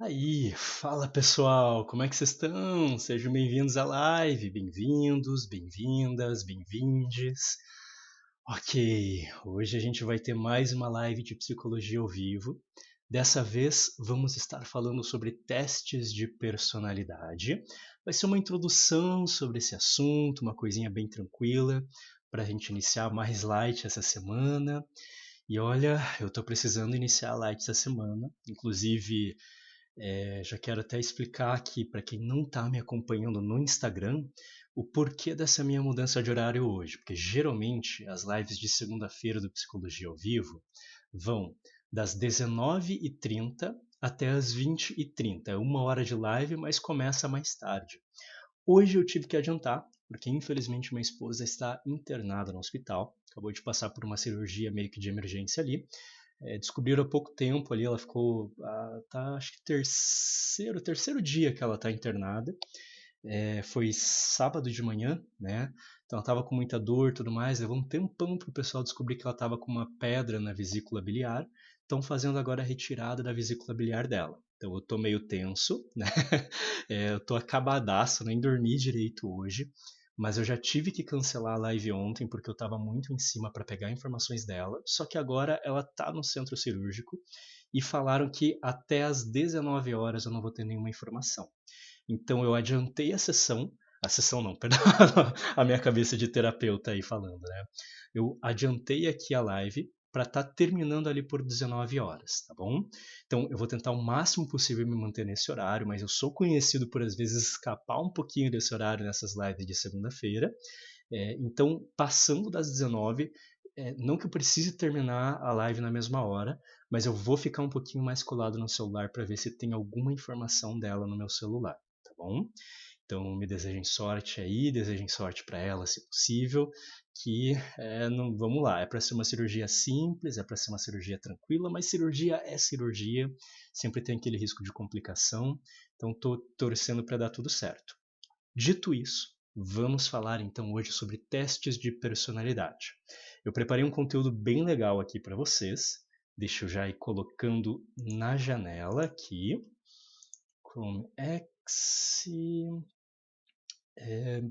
Aí, fala pessoal, como é que vocês estão? Sejam bem-vindos à live, bem-vindos, bem-vindas, bem-vindes. Ok, hoje a gente vai ter mais uma live de psicologia ao vivo. Dessa vez vamos estar falando sobre testes de personalidade. Vai ser uma introdução sobre esse assunto, uma coisinha bem tranquila, para a gente iniciar mais light essa semana. E olha, eu tô precisando iniciar light essa semana, inclusive. Já quero até explicar aqui para quem não está me acompanhando no Instagram o porquê dessa minha mudança de horário hoje, porque geralmente as lives de segunda-feira do Psicologia ao Vivo vão das 19h30 até as 20h30. É uma hora de live, mas começa mais tarde. Hoje eu tive que adiantar, porque infelizmente minha esposa está internada no hospital, acabou de passar por uma cirurgia meio que de emergência ali. Descobriram há pouco tempo ali, ela ficou, tá, acho que terceiro dia que ela está internada. Foi sábado de manhã, né? Então ela estava com muita dor e tudo mais. Levou um tempão para o pessoal descobrir que ela estava com uma pedra na vesícula biliar. Estão fazendo agora a retirada da vesícula biliar dela. Então eu tô meio tenso, né? Eu tô acabadaço, nem dormi direito hoje. Mas eu já tive que cancelar a live ontem porque eu estava muito em cima para pegar informações dela. Só que agora ela tá no centro cirúrgico e falaram que até às 19 horas eu não vou ter nenhuma informação. Então eu adiantei a sessão não, perdão, a minha cabeça de terapeuta aí falando, né? Eu adiantei aqui a live para estar terminando ali por 19 horas, tá bom? Então eu vou tentar o máximo possível me manter nesse horário, mas eu sou conhecido por às vezes escapar um pouquinho desse horário nessas lives de segunda-feira. Então, passando das 19, não que eu precise terminar a live na mesma hora, mas eu vou ficar um pouquinho mais colado no celular para ver se tem alguma informação dela no meu celular, tá bom? Então me desejem sorte aí, desejem sorte para ela, se possível, que não, vamos lá, é para ser uma cirurgia simples, é para ser uma cirurgia tranquila, mas cirurgia é cirurgia, sempre tem aquele risco de complicação, então estou torcendo para dar tudo certo. Dito isso, vamos falar então hoje sobre testes de personalidade. Eu preparei um conteúdo bem legal aqui para vocês. Deixa eu já ir colocando na janela aqui. Chrome X. É,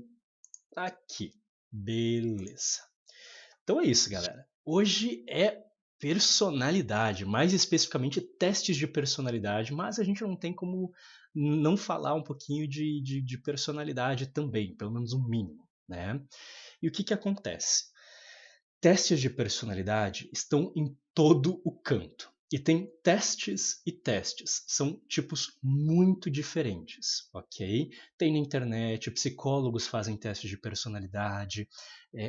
aqui. Beleza. Então é isso, galera. Hoje é personalidade, mais especificamente testes de personalidade, mas a gente não tem como não falar um pouquinho de personalidade também, pelo menos um mínimo, né? E o que acontece? Testes de personalidade estão em todo o canto. E tem testes e testes, são tipos muito diferentes, ok? Tem na internet, psicólogos fazem testes de personalidade,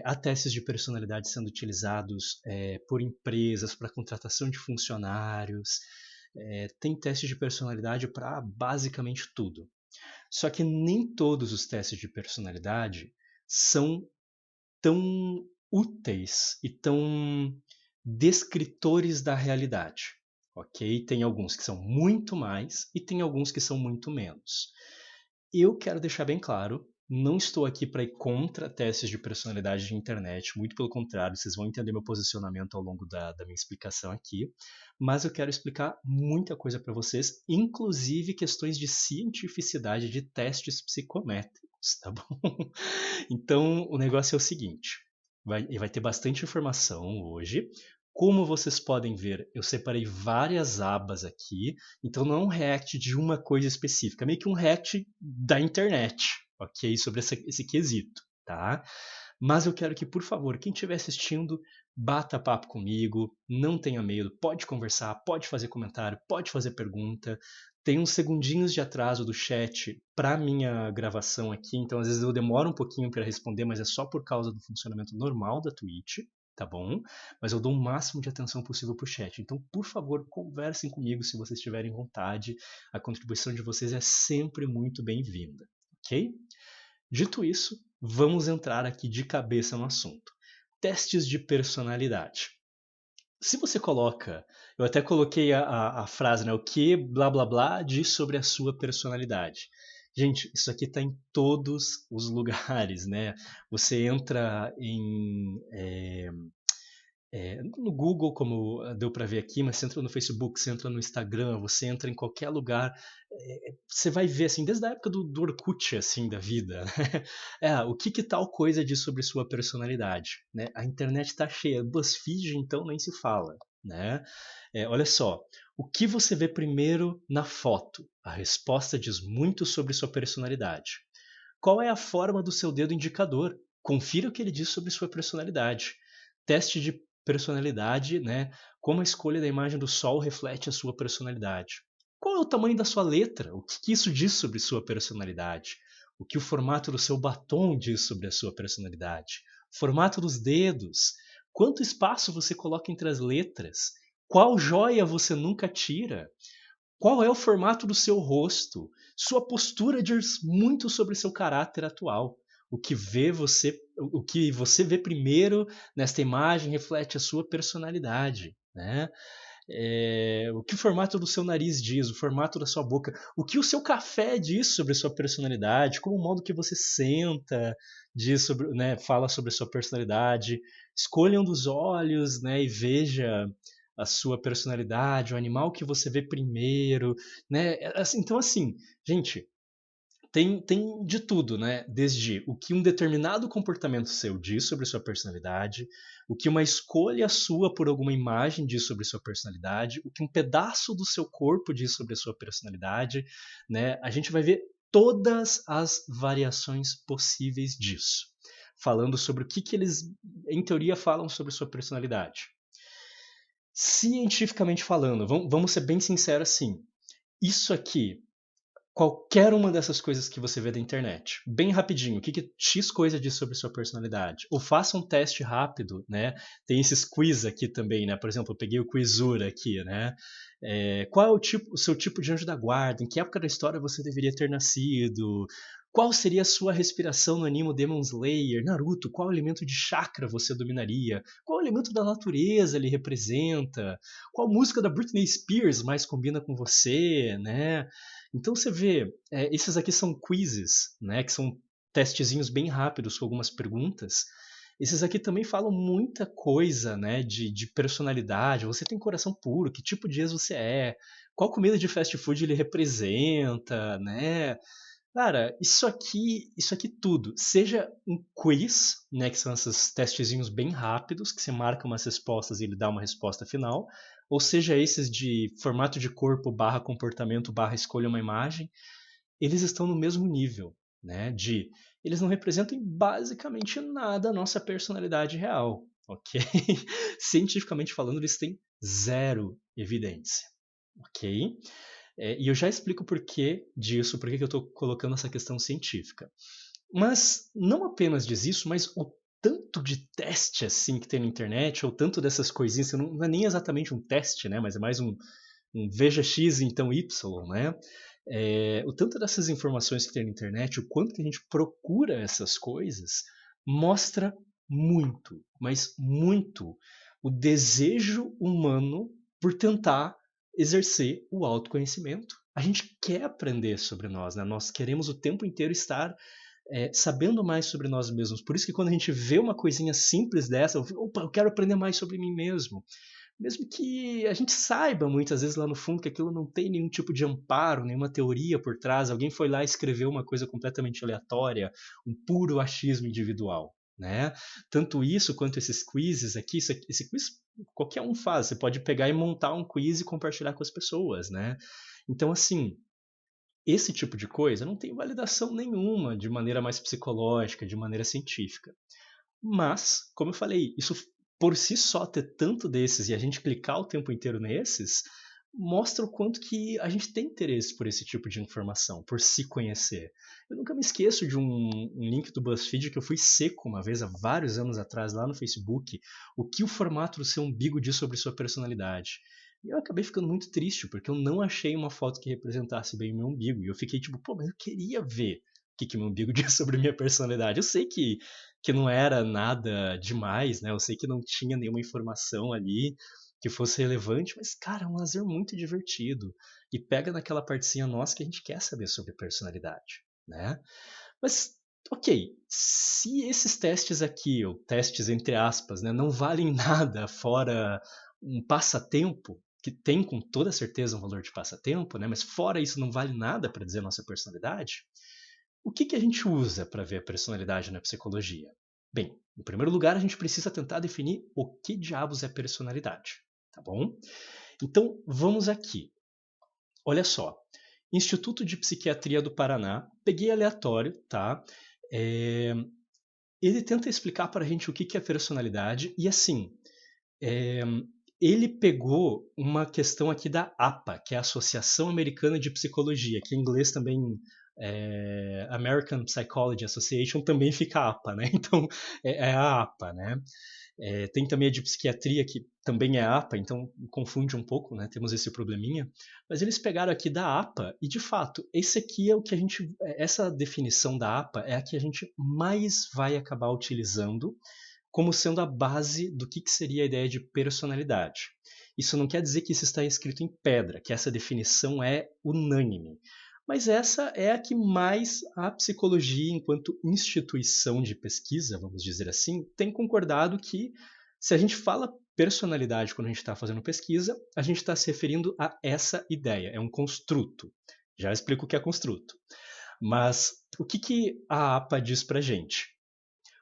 há testes de personalidade sendo utilizados por empresas para contratação de funcionários, tem testes de personalidade para basicamente tudo. Só que nem todos os testes de personalidade são tão úteis e tão descritores da realidade, ok? Tem alguns que são muito mais e tem alguns que são muito menos. Eu quero deixar bem claro, não estou aqui para ir contra testes de personalidade de internet, muito pelo contrário, vocês vão entender meu posicionamento ao longo da minha explicação aqui, mas eu quero explicar muita coisa para vocês, inclusive questões de cientificidade de testes psicométricos, tá bom? Então, o negócio é o seguinte: vai ter bastante informação hoje. Como vocês podem ver, eu separei várias abas aqui, então não é um react de uma coisa específica, é meio que um react da internet, ok? Sobre esse quesito, tá? Mas eu quero que, por favor, quem estiver assistindo, bata papo comigo, não tenha medo, pode conversar, pode fazer comentário, pode fazer pergunta. Tem uns segundinhos de atraso do chat para minha gravação aqui, então às vezes eu demoro um pouquinho para responder, mas é só por causa do funcionamento normal da Twitch, tá bom? Mas eu dou o máximo de atenção possível pro chat. Então, por favor, conversem comigo se vocês tiverem vontade. A contribuição de vocês é sempre muito bem-vinda, ok? Dito isso, vamos entrar aqui de cabeça no assunto. Testes de personalidade. Se você coloca, eu até coloquei a frase, né? O que blá blá blá diz sobre a sua personalidade. Gente, isso aqui está em todos os lugares, né? Você entra No Google, como deu para ver aqui, mas você entra no Facebook, você entra no Instagram, você entra em qualquer lugar, você vai ver, assim, desde a época do Orkut, assim, da vida, né? O que que tal coisa diz sobre sua personalidade, né? A internet tá cheia, BuzzFeed, então, nem se fala, né? Olha só, o que você vê primeiro na foto? A resposta diz muito sobre sua personalidade. Qual é a forma do seu dedo indicador? Confira o que ele diz sobre sua personalidade. Teste de personalidade, né? Como a escolha da imagem do sol reflete a sua personalidade. Qual é o tamanho da sua letra? O que isso diz sobre sua personalidade? O que o formato do seu batom diz sobre a sua personalidade? Formato dos dedos? Quanto espaço você coloca entre as letras? Qual joia você nunca tira? Qual é o formato do seu rosto? Sua postura diz muito sobre seu caráter atual. O que você vê primeiro nesta imagem reflete a sua personalidade, né? O que o formato do seu nariz diz, o formato da sua boca, o que o seu café diz sobre a sua personalidade, como o modo que você senta diz sobre, né, fala sobre a sua personalidade. Escolha um dos olhos, né, e veja a sua personalidade, o animal que você vê primeiro, né? Então, assim, gente, tem de tudo, né? Desde o que um determinado comportamento seu diz sobre sua personalidade, o que uma escolha sua por alguma imagem diz sobre sua personalidade, o que um pedaço do seu corpo diz sobre a sua personalidade, né? A gente vai ver todas as variações possíveis disso, falando sobre o que, que eles, em teoria, falam sobre sua personalidade. Cientificamente falando, vamos ser bem sinceros assim. Isso aqui, qualquer uma dessas coisas que você vê da internet, bem rapidinho, o que, que X coisa diz sobre sua personalidade? Ou faça um teste rápido, né? Tem esses quiz aqui também, né? Por exemplo, eu peguei o Quizura aqui, né? Qual é o seu tipo de anjo da guarda? Em que época da história você deveria ter nascido? Qual seria a sua respiração no anime Demon Slayer? Naruto, qual elemento de chakra você dominaria? Qual elemento da natureza ele representa? Qual música da Britney Spears mais combina com você, né? Então você vê, esses aqui são quizzes, né, que são testezinhos bem rápidos com algumas perguntas. Esses aqui também falam muita coisa, né, de personalidade. Você tem coração puro? Que tipo de ex você é? Qual comida de fast food ele representa, né? Cara, isso aqui tudo, seja um quiz, né, que são esses testezinhos bem rápidos, que você marca umas respostas e ele dá uma resposta final, ou seja esses de formato de corpo barra comportamento barra escolha uma imagem, eles estão no mesmo nível, né, eles não representam em basicamente nada a nossa personalidade real, ok? Cientificamente falando, eles têm zero evidência, ok? E eu já explico o porquê disso, por que eu estou colocando essa questão científica. Mas não apenas diz isso, mas o tanto de teste assim que tem na internet, ou tanto dessas coisinhas, não é nem exatamente um teste, né? Mas é mais um veja X então Y, né? O tanto dessas informações que tem na internet, o quanto que a gente procura essas coisas, mostra muito, mas muito, o desejo humano por tentar exercer o autoconhecimento. A gente quer aprender sobre nós, né? Nós queremos o tempo inteiro estar sabendo mais sobre nós mesmos. Por isso que quando a gente vê uma coisinha simples dessa, opa, eu quero aprender mais sobre mim mesmo. Mesmo que a gente saiba muitas vezes lá no fundo que aquilo não tem nenhum tipo de amparo, nenhuma teoria por trás, alguém foi lá e escreveu uma coisa completamente aleatória, um puro achismo individual, né? Tanto isso quanto esses quizzes aqui, esse quiz qualquer um faz, você pode pegar e montar um quiz e compartilhar com as pessoas, né? Então, assim, esse tipo de coisa não tem validação nenhuma de maneira mais psicológica, de maneira científica. Mas, como eu falei, isso por si só ter tanto desses e a gente clicar o tempo inteiro nesses, mostra o quanto que a gente tem interesse por esse tipo de informação, por se conhecer. Eu nunca me esqueço de um link do BuzzFeed que eu fui seco uma vez, há vários anos atrás, lá no Facebook, o que o formato do seu umbigo diz sobre sua personalidade. E eu acabei ficando muito triste, porque eu não achei uma foto que representasse bem o meu umbigo. E eu fiquei tipo, pô, mas eu queria ver o que meu umbigo diz sobre minha personalidade. Eu sei que não era nada demais, né? Eu sei que não tinha nenhuma informação ali que fosse relevante, mas, cara, é um lazer muito divertido. E pega naquela partezinha nossa que a gente quer saber sobre personalidade, né? Mas, Ok, se esses testes aqui, ou testes entre aspas, né, não valem nada fora um passatempo, que tem com toda certeza um valor de passatempo, né, mas fora isso não vale nada para dizer a nossa personalidade, o que a gente usa para ver a personalidade na psicologia? Bem, em primeiro lugar, a gente precisa tentar definir o que diabos é personalidade, tá bom? Então, vamos aqui. Olha só, Instituto de Psiquiatria do Paraná, peguei aleatório, tá? É, ele tenta explicar para a gente o que é personalidade e assim, é, ele pegou uma questão aqui da APA, que é a Associação Americana de Psicologia, que em inglês também American Psychology Association também fica APA, né? Então é a APA, né? Tem também a de psiquiatria, que também é APA, então confunde um pouco, né? Temos esse probleminha. Mas eles pegaram aqui da APA, e de fato, esse aqui é o que a gente. Essa definição da APA é a que a gente mais vai acabar utilizando como sendo a base do que seria a ideia de personalidade. Isso não quer dizer que isso está escrito em pedra, que essa definição é unânime. Mas essa é a que mais a psicologia, enquanto instituição de pesquisa, vamos dizer assim, tem concordado que, se a gente fala personalidade quando a gente está fazendo pesquisa, a gente está se referindo a essa ideia. É um construto. Já explico o que é construto. Mas o que a APA diz para gente?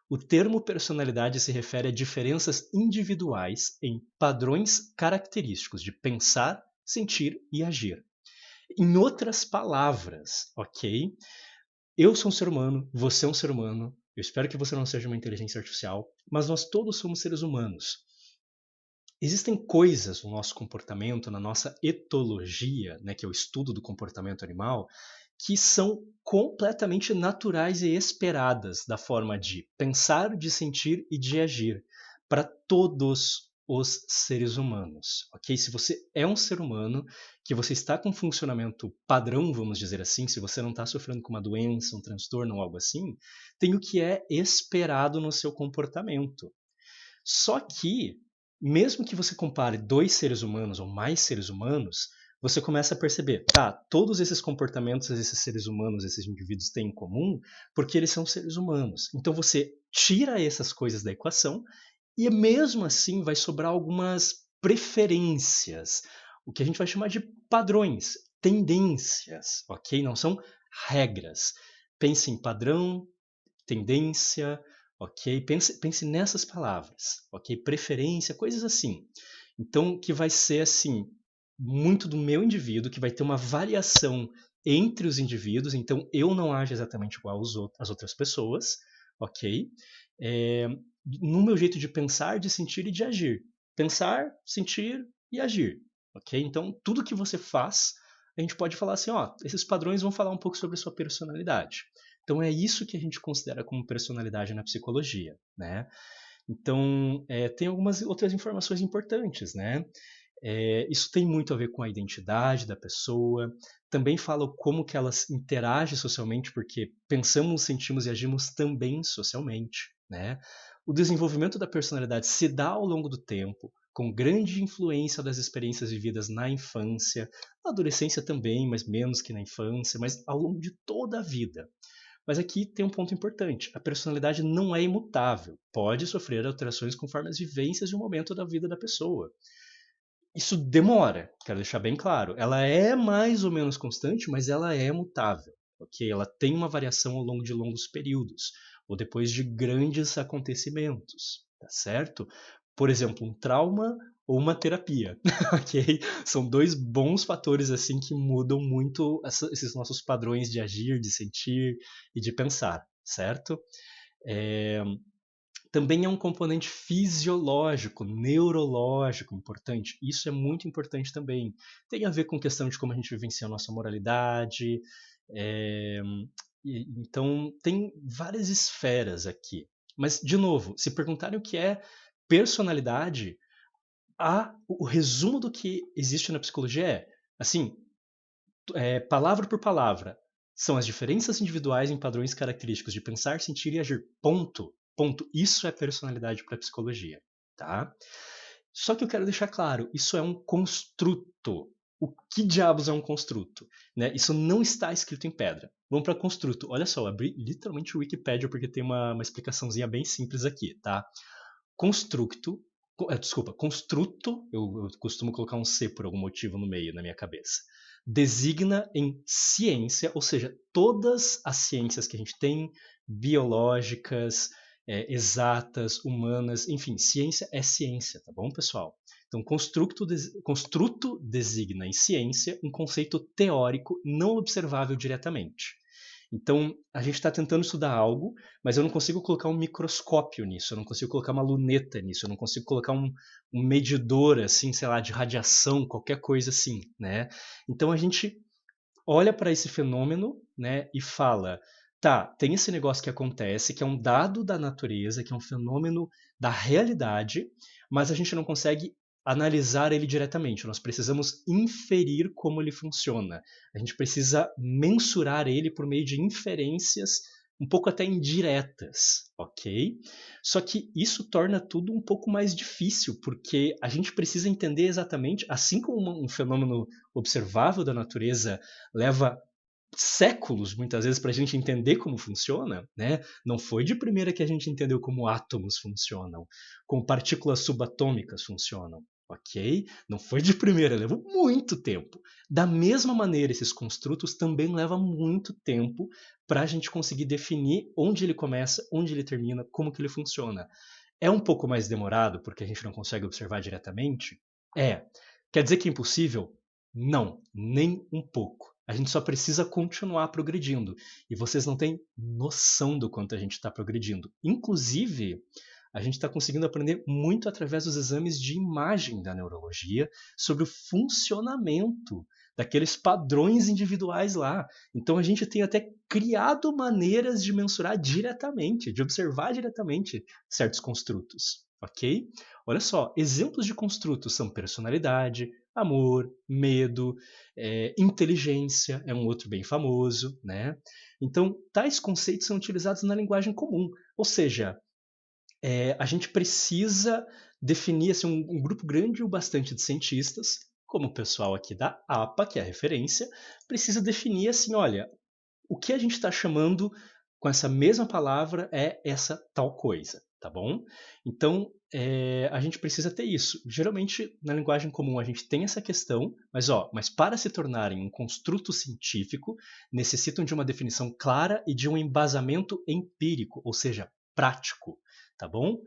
O termo personalidade se refere a diferenças individuais em padrões característicos de pensar, sentir e agir. Em outras palavras, ok? Eu sou um ser humano, você é um ser humano, eu espero que você não seja uma inteligência artificial, mas nós todos somos seres humanos. Existem coisas no nosso comportamento, na nossa etologia, né, que é o estudo do comportamento animal, que são completamente naturais e esperadas da forma de pensar, de sentir e de agir para todos os seres humanos, ok? Se você é um ser humano, que você está com um funcionamento padrão, vamos dizer assim, se você não está sofrendo com uma doença, um transtorno ou algo assim, tem o que é esperado no seu comportamento. Só que, mesmo que você compare dois seres humanos ou mais seres humanos, você começa a perceber, tá, todos esses comportamentos esses seres humanos, esses indivíduos têm em comum, porque eles são seres humanos. Então você tira essas coisas da equação e mesmo assim vai sobrar algumas preferências, o que a gente vai chamar de padrões, tendências, ok? Não são regras. Pense em padrão, tendência, ok? Pense nessas palavras, ok? Preferência, coisas assim. Então, que vai ser assim, muito do meu indivíduo, que vai ter uma variação entre os indivíduos, então eu não ajo exatamente igual às outras pessoas, ok? É, no meu jeito de pensar, de sentir e de agir. Pensar, sentir e agir, ok? Então, tudo que você faz, a gente pode falar assim, ó, esses padrões vão falar um pouco sobre a sua personalidade. Então é isso que a gente considera como personalidade na psicologia, né? Então tem algumas outras informações importantes, né? Isso tem muito a ver com a identidade da pessoa, também fala como que ela interage socialmente, porque pensamos, sentimos e agimos também socialmente, né? O desenvolvimento da personalidade se dá ao longo do tempo, com grande influência das experiências vividas na infância, na adolescência também, mas menos que na infância, mas ao longo de toda a vida. Mas aqui tem um ponto importante: a personalidade não é imutável, pode sofrer alterações conforme as vivências e o momento da vida da pessoa. Isso demora, quero deixar bem claro. Ela é mais ou menos constante, mas ela é mutável, ok? Ela tem uma variação ao longo de longos períodos, ou depois de grandes acontecimentos, tá certo? Por exemplo, um trauma ou uma terapia, ok? São dois bons fatores assim que mudam muito esses nossos padrões de agir, de sentir e de pensar, certo? É, também é um componente fisiológico, neurológico importante. Isso é muito importante também. Tem a ver com questão de como a gente vivencia a nossa moralidade. é, então, tem várias esferas aqui. Mas, de novo, se perguntarem o que é personalidade, o resumo do que existe na psicologia assim, palavra por palavra, são as diferenças individuais em padrões característicos de pensar, sentir e agir. Ponto. Ponto. Isso é personalidade para a psicologia, tá? Só que eu quero deixar claro, isso é um construto. O que diabos é um construto? Né? Isso não está escrito em pedra. Vamos para construto. Olha só, eu abri literalmente o Wikipedia porque tem uma explicaçãozinha bem simples aqui, tá? Construto, desculpa, construto, eu costumo colocar um C por algum motivo no meio na minha cabeça. Designa em ciência, ou seja, todas as ciências que a gente tem, biológicas, exatas, humanas, enfim, ciência é ciência, tá bom, pessoal? Então, construto designa em ciência um conceito teórico não observável diretamente. Então, a gente está tentando estudar algo, mas eu não consigo colocar um microscópio nisso, eu não consigo colocar uma luneta nisso, eu não consigo colocar um medidor, assim, sei lá, de radiação, qualquer coisa assim, né? Então, a gente olha para esse fenômeno, né, e fala, tá, tem esse negócio que acontece, que é um dado da natureza, que é um fenômeno da realidade, mas a gente não consegue analisar ele diretamente. Nós precisamos inferir como ele funciona. A gente precisa mensurar ele por meio de inferências um pouco até indiretas, ok? Só que isso torna tudo um pouco mais difícil, porque a gente precisa entender exatamente, assim como um fenômeno observável da natureza leva séculos, muitas vezes, para a gente entender como funciona, né? Não foi de primeira que a gente entendeu como átomos funcionam, como partículas subatômicas funcionam, ok? Não foi de primeira, levou muito tempo. Da mesma maneira, esses construtos também levam muito tempo para a gente conseguir definir onde ele começa, onde ele termina, como que ele funciona. É um pouco mais demorado porque a gente não consegue observar diretamente? É. Quer dizer que é impossível? Não, nem um pouco. A gente só precisa continuar progredindo. E vocês não têm noção do quanto a gente está progredindo. Inclusive, a gente está conseguindo aprender muito através dos exames de imagem da neurologia sobre o funcionamento daqueles padrões individuais lá. Então a gente tem até criado maneiras de mensurar diretamente, de observar diretamente certos construtos, ok? Olha só, exemplos de construtos são personalidade, amor, medo, inteligência é um outro bem famoso, né? Então, tais conceitos são utilizados na linguagem comum, ou seja, a gente precisa definir assim, um grupo grande o bastante de cientistas, como o pessoal aqui da APA, que é a referência, precisa definir assim, olha, o que a gente está chamando com essa mesma palavra é essa tal coisa, tá bom? Então, a gente precisa ter isso. Geralmente, na linguagem comum, a gente tem essa questão, mas para se tornarem um construto científico, necessitam de uma definição clara e de um embasamento empírico, ou seja, prático, tá bom?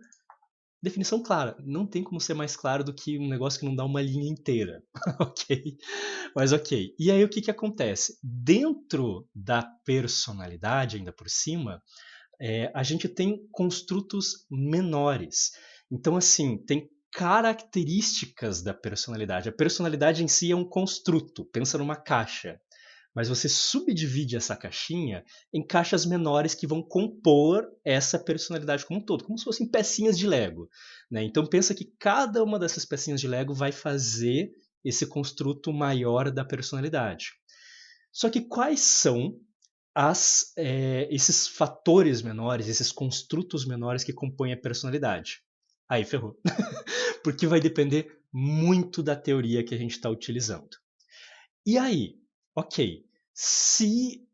Definição clara. Não tem como ser mais claro do que um negócio que não dá uma linha inteira, ok? Mas ok. E aí o que acontece? Dentro da personalidade, ainda por cima, a gente tem construtos menores. Então, assim, tem características da personalidade. A personalidade em si é um construto, pensa numa caixa. Mas você subdivide essa caixinha em caixas menores que vão compor essa personalidade como um todo, como se fossem pecinhas de Lego, né? Então pensa que cada uma dessas pecinhas de Lego vai fazer esse construto maior da personalidade. Só que quais são esses fatores menores, esses construtos menores que compõem a personalidade? Aí ferrou. Porque vai depender muito da teoria que a gente está utilizando. E aí, ok, se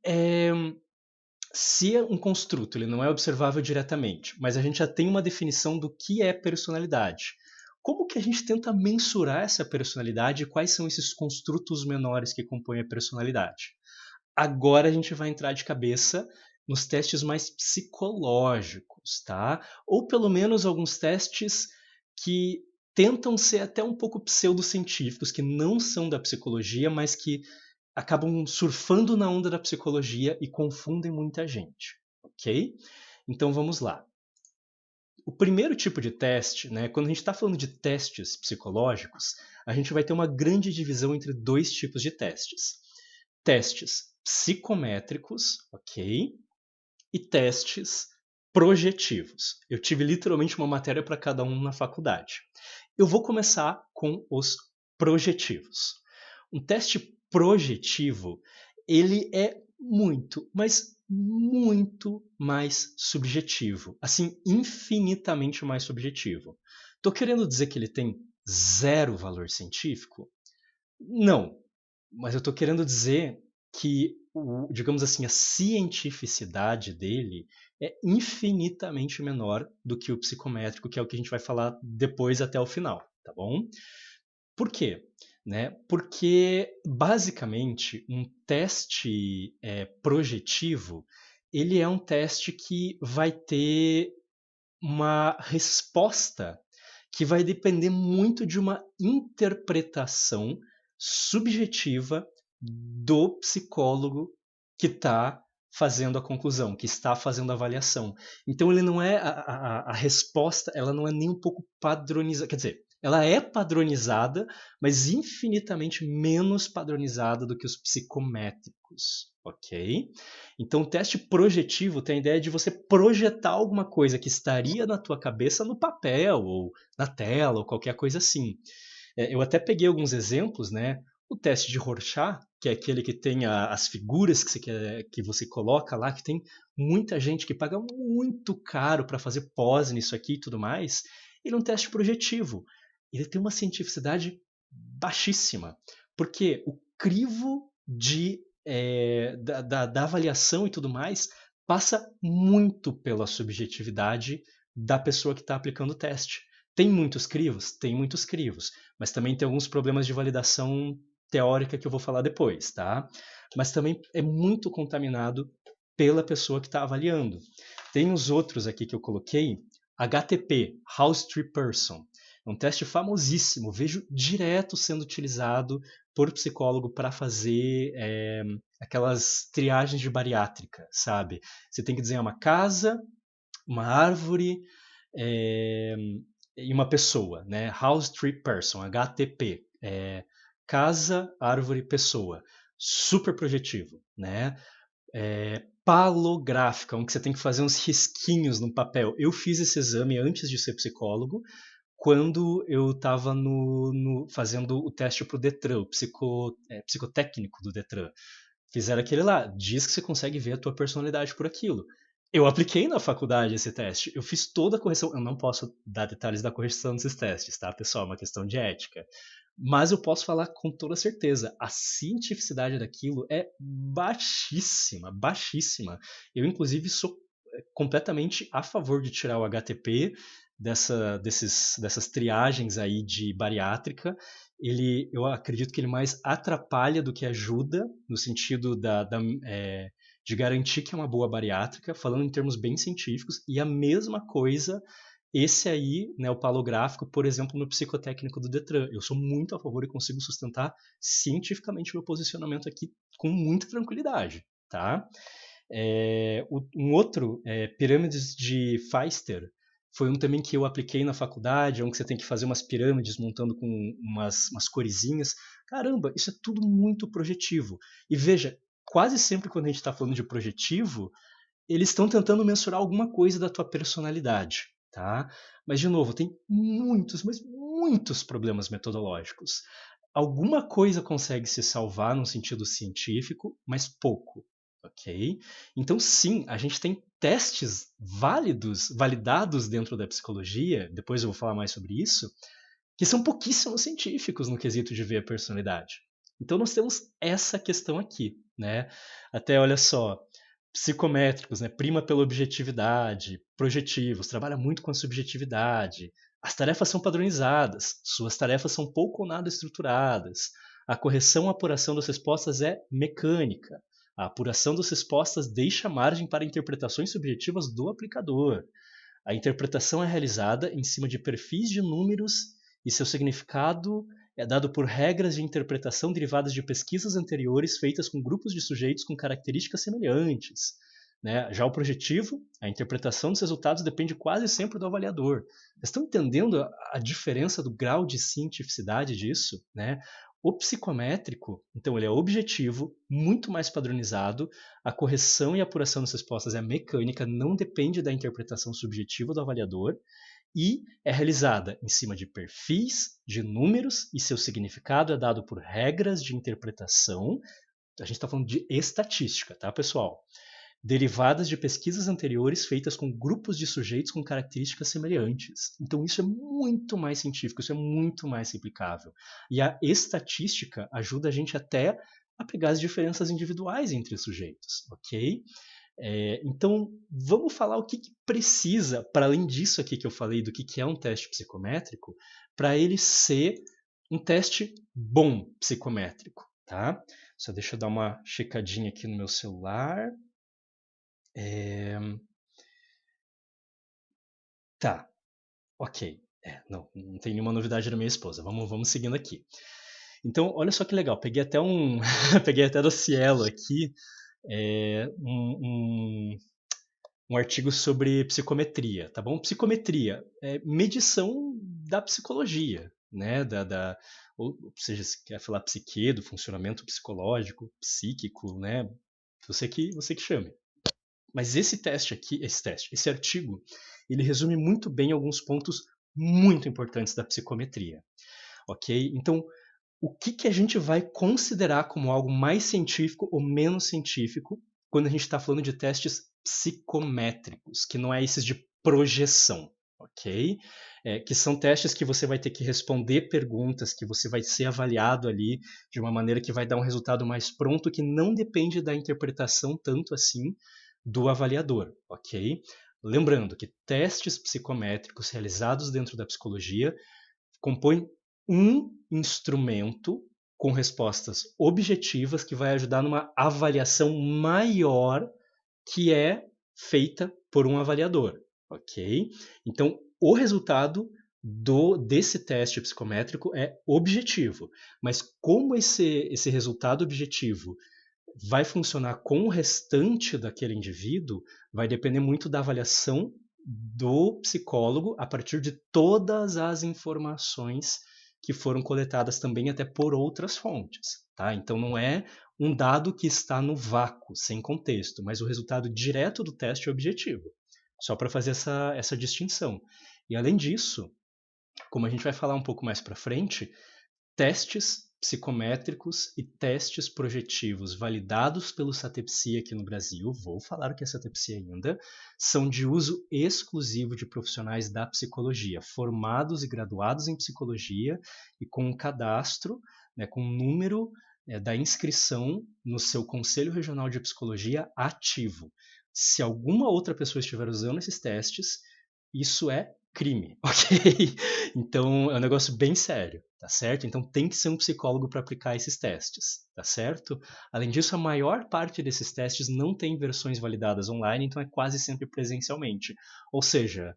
um construto ele não é observável diretamente, mas a gente já tem uma definição do que é personalidade, como que a gente tenta mensurar essa personalidade e quais são esses construtos menores que compõem a personalidade? Agora a gente vai entrar de cabeça nos testes mais psicológicos, tá? Ou pelo menos alguns testes que tentam ser até um pouco pseudocientíficos, que não são da psicologia, mas que acabam surfando na onda da psicologia e confundem muita gente, ok? Então vamos lá. O primeiro tipo de teste, né, quando a gente está falando de testes psicológicos, a gente vai ter uma grande divisão entre dois tipos de testes. Testes psicométricos, ok? E testes projetivos. Eu tive literalmente uma matéria para cada um na faculdade. Eu vou começar com os projetivos. Um teste projetivo, ele é muito, mas muito mais subjetivo. Assim, infinitamente mais subjetivo. Tô querendo dizer que ele tem zero valor científico? Não. Mas eu tô querendo dizer que digamos assim, a cientificidade dele é infinitamente menor do que o psicométrico, que é o que a gente vai falar depois até o final, tá bom? Por quê? Né? Porque, basicamente, um teste projetivo, ele é um teste que vai ter uma resposta que vai depender muito de uma interpretação subjetiva do psicólogo que está fazendo a conclusão, que está fazendo a avaliação. Então ele não é a resposta, ela não é nem um pouco padronizada, quer dizer, ela é padronizada, mas infinitamente menos padronizada do que os psicométricos, ok? Então, o teste projetivo tem a ideia de você projetar alguma coisa que estaria na tua cabeça no papel ou na tela ou qualquer coisa assim. Eu até peguei alguns exemplos, né? O teste de Rorschach, que é aquele que tem as figuras que você coloca lá, que tem muita gente que paga muito caro para fazer pose nisso aqui e tudo mais, ele é um teste projetivo. Ele tem uma cientificidade baixíssima, porque o crivo da avaliação e tudo mais passa muito pela subjetividade da pessoa que está aplicando o teste. Tem muitos crivos? Tem muitos crivos, mas também tem alguns problemas de validação teórica que eu vou falar depois, tá? Mas também é muito contaminado pela pessoa que está avaliando. Tem os outros aqui que eu coloquei, HTP, House Tree Person. É um teste famosíssimo, vejo direto sendo utilizado por psicólogo para fazer aquelas triagens de bariátrica, sabe? Você tem que desenhar uma casa, uma árvore e uma pessoa, né? House Tree Person, HTP, casa, árvore, pessoa. Super projetivo, né? Palográfica, onde você tem que fazer uns risquinhos no papel. Eu fiz esse exame antes de ser psicólogo, quando eu estava fazendo o teste para o Detran, o psicotécnico do Detran. Fizeram aquele lá, diz que você consegue ver a tua personalidade por aquilo. Eu apliquei na faculdade esse teste, eu fiz toda a correção. Eu não posso dar detalhes da correção desses testes, tá, pessoal? É uma questão de ética. Mas eu posso falar com toda certeza, a cientificidade daquilo é baixíssima, baixíssima. Eu, inclusive, sou completamente a favor de tirar o HTP dessas triagens aí de bariátrica. Eu acredito que ele mais atrapalha do que ajuda, no sentido de garantir que é uma boa bariátrica, falando em termos bem científicos, e a mesma coisa esse aí, né, o palográfico, por exemplo, no psicotécnico do Detran. Eu sou muito a favor e consigo sustentar cientificamente o meu posicionamento aqui com muita tranquilidade, tá? Um outro, pirâmides de Pfister, foi um também que eu apliquei na faculdade, onde você tem que fazer umas pirâmides montando com umas coresinhas. Caramba, isso é tudo muito projetivo. E veja, quase sempre quando a gente está falando de projetivo, eles estão tentando mensurar alguma coisa da tua personalidade, tá? Mas, de novo, tem muitos, mas muitos problemas metodológicos. Alguma coisa consegue se salvar no sentido científico, mas pouco, ok? Então, sim, a gente tem testes válidos, validados dentro da psicologia, depois eu vou falar mais sobre isso, que são pouquíssimos científicos no quesito de ver a personalidade. Então, nós temos essa questão aqui, né? Até, olha só, psicométricos, né? Prima pela objetividade, projetivos, trabalha muito com a subjetividade. As tarefas são padronizadas, suas tarefas são pouco ou nada estruturadas. A correção e apuração das respostas é mecânica. A apuração das respostas deixa margem para interpretações subjetivas do aplicador. A interpretação é realizada em cima de perfis de números e seu significado é dado por regras de interpretação derivadas de pesquisas anteriores feitas com grupos de sujeitos com características semelhantes. Né? Já o projetivo, a interpretação dos resultados depende quase sempre do avaliador. Vocês estão entendendo a diferença do grau de cientificidade disso? Né? O psicométrico, então, ele é objetivo, muito mais padronizado, a correção e apuração das respostas é mecânica, não depende da interpretação subjetiva do avaliador, e é realizada em cima de perfis, de números, e seu significado é dado por regras de interpretação. A gente está falando de estatística, tá, pessoal? Derivadas de pesquisas anteriores feitas com grupos de sujeitos com características semelhantes. Então, isso é muito mais científico, isso é muito mais replicável. E a estatística ajuda a gente até a pegar as diferenças individuais entre os sujeitos, ok? Então, vamos falar o que precisa, para além disso aqui que eu falei, do que é um teste psicométrico, para ele ser um teste bom psicométrico, tá? Só deixa eu dar uma checadinha aqui no meu celular. Tá, ok. Não tem nenhuma novidade da minha esposa. Vamos seguindo aqui. Então, olha só que legal. Peguei até peguei até do Cielo aqui um artigo sobre psicometria, tá bom? Psicometria é medição da psicologia, né? Ou seja, se quer falar psique, do funcionamento psicológico, psíquico, né? Você que chame. Mas esse artigo, ele resume muito bem alguns pontos muito importantes da psicometria, ok? Então, o que a gente vai considerar como algo mais científico ou menos científico quando a gente está falando de testes psicométricos, que não é esses de projeção, ok? Que são testes que você vai ter que responder perguntas, que você vai ser avaliado ali de uma maneira que vai dar um resultado mais pronto, que não depende da interpretação tanto assim do avaliador, ok? Lembrando que testes psicométricos realizados dentro da psicologia compõem um instrumento com respostas objetivas que vai ajudar numa avaliação maior que é feita por um avaliador, ok? Então, o resultado desse teste psicométrico é objetivo, mas como esse resultado objetivo vai funcionar com o restante daquele indivíduo vai depender muito da avaliação do psicólogo a partir de todas as informações que foram coletadas também até por outras fontes, tá? Então não é um dado que está no vácuo, sem contexto, mas o resultado direto do teste é objetivo. Só para fazer essa distinção. E além disso, como a gente vai falar um pouco mais para frente, testes psicométricos e testes projetivos validados pelo SATEPSI aqui no Brasil, vou falar o que é SATEPSI ainda, são de uso exclusivo de profissionais da psicologia, formados e graduados em psicologia e com um cadastro, né, com um número da inscrição no seu Conselho Regional de Psicologia ativo. Se alguma outra pessoa estiver usando esses testes, isso é crime, ok? Então é um negócio bem sério, tá certo? Então tem que ser um psicólogo para aplicar esses testes, tá certo? Além disso, a maior parte desses testes não tem versões validadas online, então é quase sempre presencialmente. Ou seja,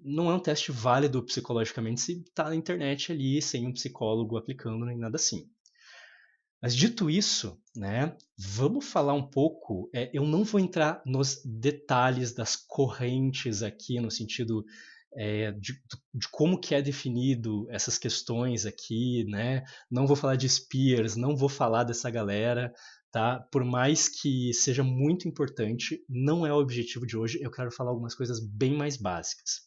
não é um teste válido psicologicamente se está na internet ali, sem um psicólogo aplicando nem nada assim. Mas dito isso, né, vamos falar um pouco. Eu não vou entrar nos detalhes das correntes aqui, no sentido de como que é definido essas questões aqui, né? Não vou falar de Spears, não vou falar dessa galera, tá? Por mais que seja muito importante, não é o objetivo de hoje. Eu quero falar algumas coisas bem mais básicas.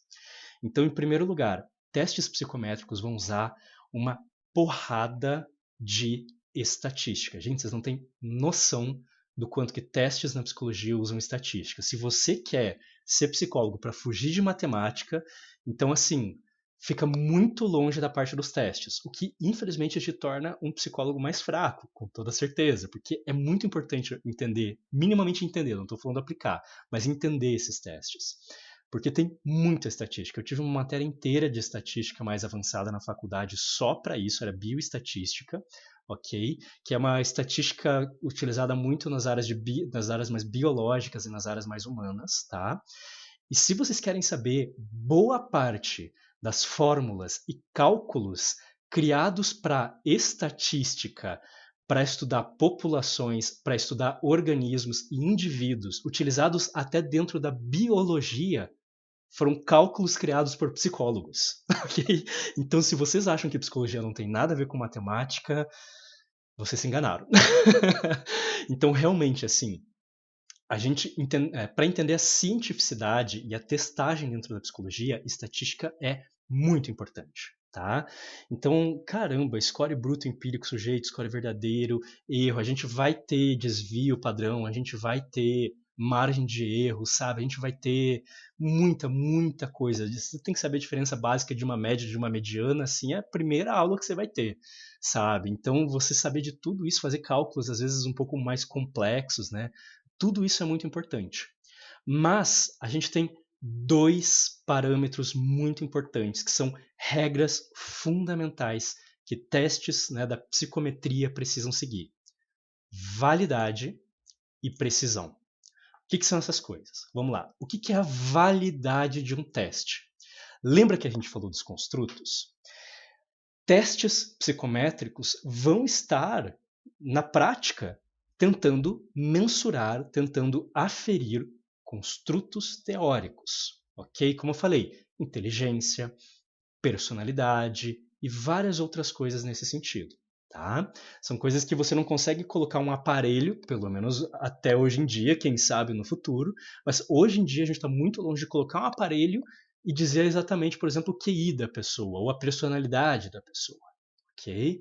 Então, em primeiro lugar, testes psicométricos vão usar uma porrada de estatística. Gente, vocês não têm noção do quanto que testes na psicologia usam estatística. Se você quer ser psicólogo para fugir de matemática, então assim, fica muito longe da parte dos testes, o que infelizmente te torna um psicólogo mais fraco, com toda certeza, porque é muito importante entender, minimamente entender, não estou falando aplicar, mas entender esses testes. Porque tem muita estatística. Eu tive uma matéria inteira de estatística mais avançada na faculdade só para isso, era bioestatística, ok? Que é uma estatística utilizada muito nas áreas mais biológicas e nas áreas mais humanas, tá? E se vocês querem saber, boa parte das fórmulas e cálculos criados para estatística, para estudar populações, para estudar organismos e indivíduos, utilizados até dentro da biologia, foram cálculos criados por psicólogos. Okay? Então, se vocês acham que psicologia não tem nada a ver com matemática, vocês se enganaram. Então, realmente, assim, para entender a cientificidade e a testagem dentro da psicologia, estatística é muito importante. Tá? Então, caramba, score bruto, empírico, sujeito, score verdadeiro, erro, a gente vai ter desvio padrão, a gente vai ter margem de erro, sabe? A gente vai ter muita coisa. Você tem que saber a diferença básica de uma média e de uma mediana, assim, é a primeira aula que você vai ter, sabe? Então, você saber de tudo isso, fazer cálculos às vezes um pouco mais complexos, né? Tudo isso é muito importante. Mas a gente tem dois parâmetros muito importantes, que são regras fundamentais que testes, né, da psicometria precisam seguir: validade e precisão. O que são essas coisas? Vamos lá. O que é a validade de um teste? Lembra que a gente falou dos construtos? Testes psicométricos vão estar, na prática, tentando mensurar, tentando aferir construtos teóricos, ok? Como eu falei, inteligência, personalidade e várias outras coisas nesse sentido, tá? São coisas que você não consegue colocar um aparelho, pelo menos até hoje em dia, quem sabe no futuro, mas hoje em dia a gente está muito longe de colocar um aparelho e dizer exatamente, por exemplo, o QI da pessoa ou a personalidade da pessoa, ok?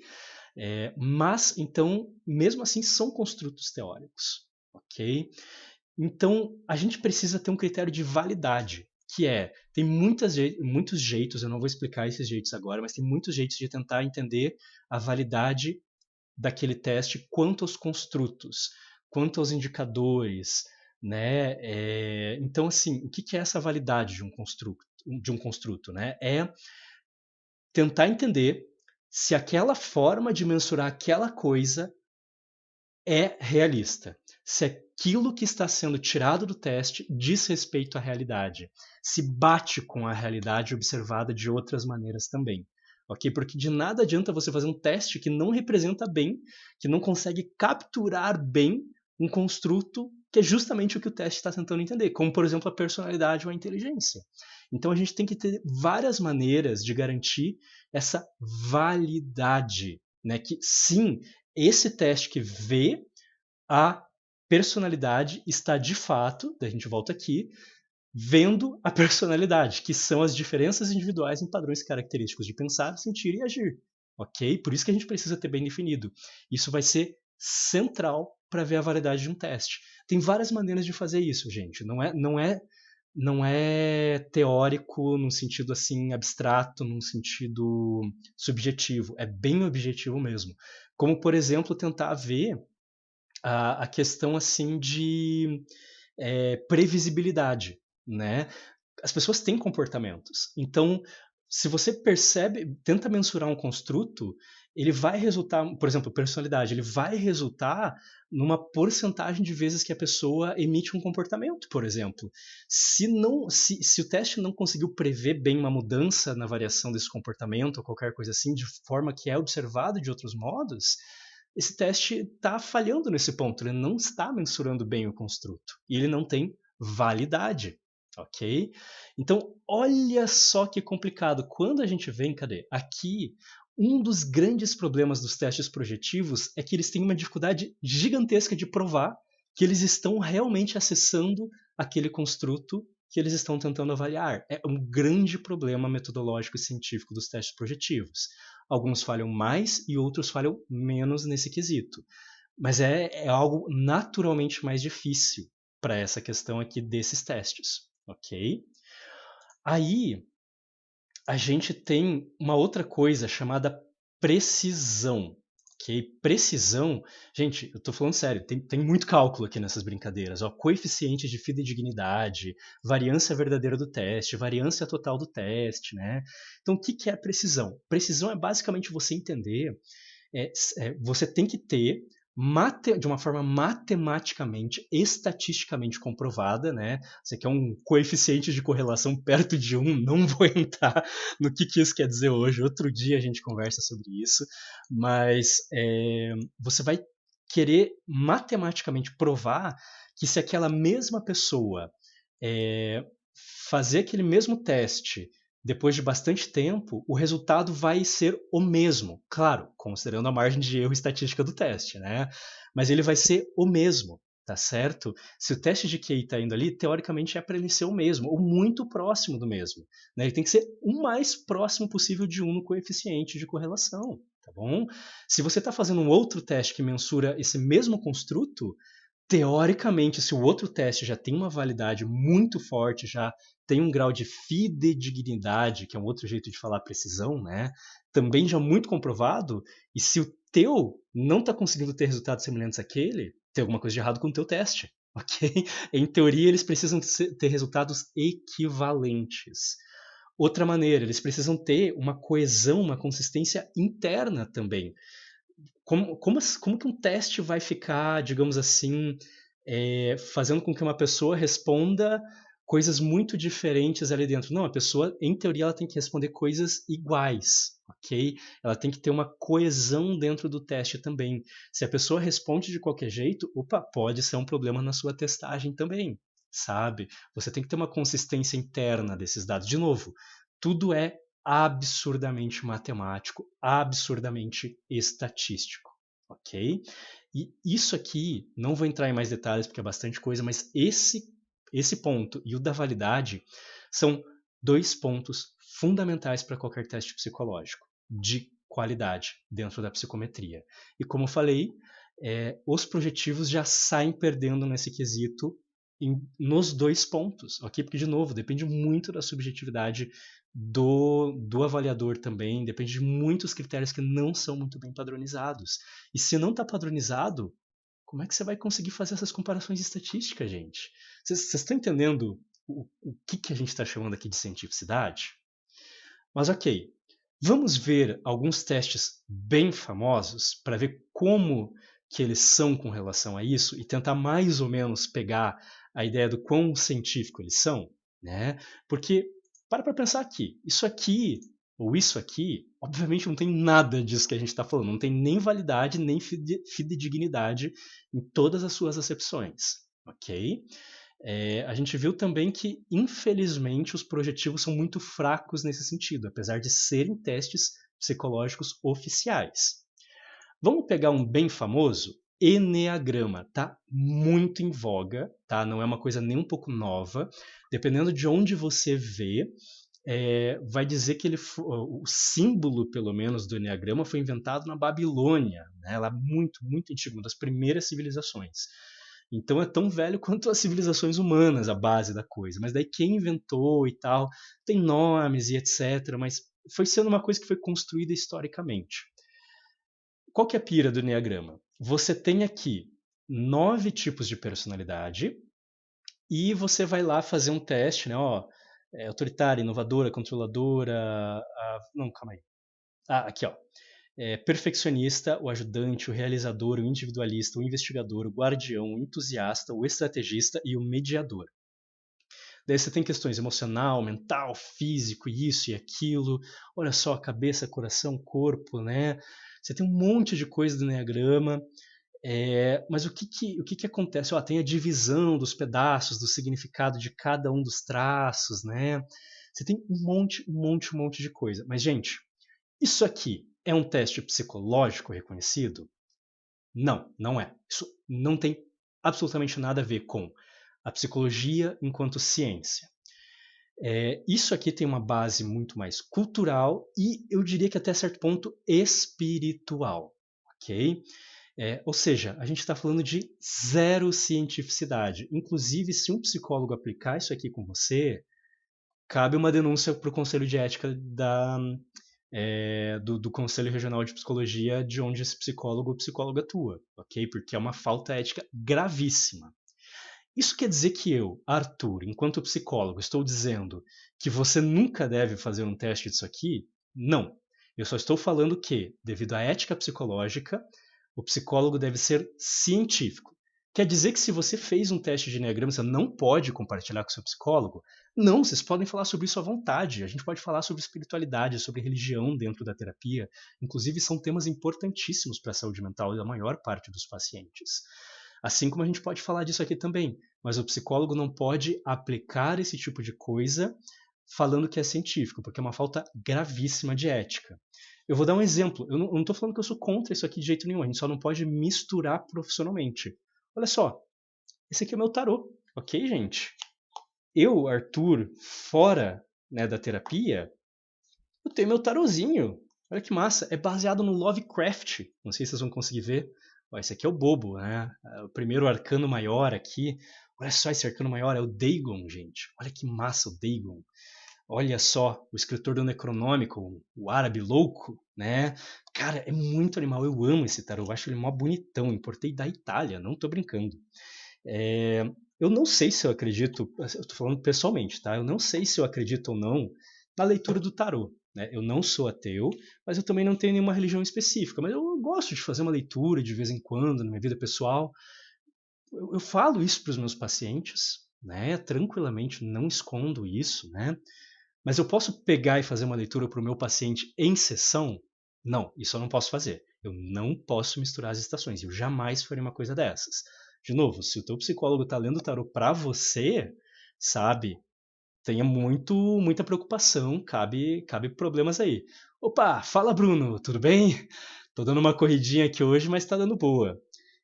Mas, então, mesmo assim, são construtos teóricos, ok? Então, a gente precisa ter um critério de validade, que tem muitos jeitos, eu não vou explicar esses jeitos agora, mas tem muitos jeitos de tentar entender a validade daquele teste quanto aos construtos, quanto aos indicadores, né? Então, assim, o que é essa validade de um construto, né? É tentar entender se aquela forma de mensurar aquela coisa é realista. Se aquilo que está sendo tirado do teste diz respeito à realidade, se bate com a realidade observada de outras maneiras também. Ok? Porque de nada adianta você fazer um teste que não representa bem, que não consegue capturar bem um construto que é justamente o que o teste está tentando entender, como, por exemplo, a personalidade ou a inteligência. Então a gente tem que ter várias maneiras de garantir essa validade, né? Que sim, esse teste que vê a personalidade está de fato, daí a gente volta aqui, vendo a personalidade, que são as diferenças individuais em padrões característicos de pensar, sentir e agir. Ok? Por isso que a gente precisa ter bem definido. Isso vai ser central para ver a validade de um teste. Tem várias maneiras de fazer isso, gente. Não é teórico num sentido assim abstrato, num sentido subjetivo. É bem objetivo mesmo. Como, por exemplo, tentar ver a questão assim de previsibilidade, né? As pessoas têm comportamentos. Então, se você percebe, tenta mensurar um construto, ele vai resultar, por exemplo, personalidade, ele vai resultar numa porcentagem de vezes que a pessoa emite um comportamento, por exemplo. Se o teste não conseguiu prever bem uma mudança na variação desse comportamento ou qualquer coisa assim, de forma que é observado de outros modos, esse teste está falhando nesse ponto, ele não está mensurando bem o construto e ele não tem validade, ok? Então, olha só que complicado. Quando a gente vem, cadê? Aqui, um dos grandes problemas dos testes projetivos é que eles têm uma dificuldade gigantesca de provar que eles estão realmente acessando aquele construto que eles estão tentando avaliar. É um grande problema metodológico e científico dos testes projetivos. Alguns falham mais e outros falham menos nesse quesito. Mas é algo naturalmente mais difícil para essa questão aqui desses testes, ok? Aí a gente tem uma outra coisa chamada precisão. Ok? Precisão, gente, eu estou falando sério, tem muito cálculo aqui nessas brincadeiras. Ó, coeficiente de fidedignidade, variância verdadeira do teste, variância total do teste, né? Então, o que é precisão? Precisão é basicamente você entender, você tem que ter de uma forma matematicamente, estatisticamente comprovada, né? Você quer um coeficiente de correlação perto de 1, não vou entrar no que isso quer dizer hoje, outro dia a gente conversa sobre isso, mas você vai querer matematicamente provar que se aquela mesma pessoa fazer aquele mesmo teste depois de bastante tempo, o resultado vai ser o mesmo. Claro, considerando a margem de erro estatística do teste, né? Mas ele vai ser o mesmo, tá certo? Se o teste de QI está indo ali, teoricamente é para ele ser o mesmo, ou muito próximo do mesmo. Né? Ele tem que ser o mais próximo possível de 1 no coeficiente de correlação, tá bom? Se você está fazendo um outro teste que mensura esse mesmo construto, Teoricamente, se o outro teste já tem uma validade muito forte, já tem um grau de fidedignidade, que é um outro jeito de falar precisão, né? Também já muito comprovado, e se o teu não está conseguindo ter resultados semelhantes àquele, tem alguma coisa de errado com o teu teste, ok? Em teoria, eles precisam ter resultados equivalentes. Outra maneira, eles precisam ter uma coesão, uma consistência interna também. Como que um teste vai ficar, digamos assim, fazendo com que uma pessoa responda coisas muito diferentes ali dentro? Não, a pessoa, em teoria, ela tem que responder coisas iguais, ok? Ela tem que ter uma coesão dentro do teste também. Se a pessoa responde de qualquer jeito, opa, pode ser um problema na sua testagem também, sabe? Você tem que ter uma consistência interna desses dados. De novo, tudo é absurdamente matemático, absurdamente estatístico, ok? E isso aqui, não vou entrar em mais detalhes porque é bastante coisa, mas esse ponto e o da validade são dois pontos fundamentais para qualquer teste psicológico de qualidade dentro da psicometria. E como eu falei, os projetivos já saem perdendo nesse quesito nos dois pontos, ok? Porque, de novo, depende muito da subjetividade do avaliador também, depende de muitos critérios que não são muito bem padronizados. E se não está padronizado, como é que você vai conseguir fazer essas comparações estatísticas, gente? Vocês estão entendendo o que a gente está chamando aqui de cientificidade? Mas ok, vamos ver alguns testes bem famosos para ver como que eles são com relação a isso e tentar mais ou menos pegar a ideia do quão científico eles são, né? Porque para pensar aqui, isso aqui ou isso aqui, obviamente não tem nada disso que a gente está falando, não tem nem validade nem fidedignidade em todas as suas acepções, ok? A gente viu também que, infelizmente, os projetivos são muito fracos nesse sentido, apesar de serem testes psicológicos oficiais. Vamos pegar um bem famoso? Eneagrama, tá muito em voga, tá? Não é uma coisa nem um pouco nova. Dependendo de onde você vê, vai dizer que o símbolo, pelo menos, do Eneagrama foi inventado na Babilônia, né? Lá muito, muito antigo, uma das primeiras civilizações. Então é tão velho quanto as civilizações humanas, a base da coisa. Mas daí quem inventou e tal, tem nomes e etc. Mas foi sendo uma coisa que foi construída historicamente. Qual que é a pira do Enneagrama? Você tem aqui 9 tipos de personalidade e você vai lá fazer um teste, né? Ó, autoritária, inovadora, controladora. Não, calma aí. Aqui, ó. Perfeccionista, o ajudante, o realizador, o individualista, o investigador, o guardião, o entusiasta, o estrategista e o mediador. Daí você tem questões emocional, mental, físico, isso e aquilo. Olha só, cabeça, coração, corpo, né? Você tem um monte de coisa do Enneagrama. Mas o que acontece? Tem a divisão dos pedaços, do significado de cada um dos traços, né? Você tem um monte de coisa. Mas, gente, isso aqui é um teste psicológico reconhecido? Não, não é. Isso não tem absolutamente nada a ver com a psicologia enquanto ciência. Isso aqui tem uma base muito mais cultural e eu diria que até certo ponto espiritual, ok? Ou seja, a gente está falando de zero cientificidade. Inclusive, se um psicólogo aplicar isso aqui com você, cabe uma denúncia para o Conselho de Ética do Conselho Regional de Psicologia de onde esse psicólogo ou psicóloga atua, ok? Porque é uma falta ética gravíssima. Isso quer dizer que eu, Arthur, enquanto psicólogo, estou dizendo que você nunca deve fazer um teste disso aqui? Não. Eu só estou falando que, devido à ética psicológica, o psicólogo deve ser científico. Quer dizer que se você fez um teste de Enneagrama, você não pode compartilhar com seu psicólogo? Não, vocês podem falar sobre isso à vontade. A gente pode falar sobre espiritualidade, sobre religião dentro da terapia. Inclusive, são temas importantíssimos para a saúde mental da maior parte dos pacientes. Assim como a gente pode falar disso aqui também, mas o psicólogo não pode aplicar esse tipo de coisa falando que é científico, porque é uma falta gravíssima de ética. Eu vou dar um exemplo. Eu não estou falando que eu sou contra isso aqui de jeito nenhum. A gente só não pode misturar profissionalmente. Olha só, esse aqui é o meu tarô, ok, gente? Eu, Arthur, fora, né, da terapia, eu tenho meu tarozinho. Olha que massa. É baseado no Lovecraft. Não sei se vocês vão conseguir ver. Ó, esse aqui é o bobo, né? O primeiro arcano maior aqui. Olha só, esse arcano maior é o Dagon, gente. Olha que massa o Dagon. Olha só, o escritor do Necronômico, o árabe louco, né? Cara, é muito animal. Eu amo esse tarô. Eu acho ele mó bonitão. Importei da Itália, não tô brincando. É, eu não sei se eu acredito, eu tô falando pessoalmente, tá? Eu não sei se eu acredito ou não na leitura do tarô. Né? Eu não sou ateu, mas eu também não tenho nenhuma religião específica. Mas eu gosto de fazer uma leitura de vez em quando na minha vida pessoal. Eu falo isso para os meus pacientes, né? Tranquilamente, não escondo isso, né? Mas eu posso pegar e fazer uma leitura para o meu paciente em sessão? Não, isso eu não posso fazer. Eu não posso misturar as estações. Eu jamais faria uma coisa dessas. De novo, se o teu psicólogo está lendo o tarot para você, sabe, tenha muita preocupação, cabe problemas aí. Opa, fala Bruno, tudo bem? Tô dando uma corridinha aqui hoje, mas tá dando boa.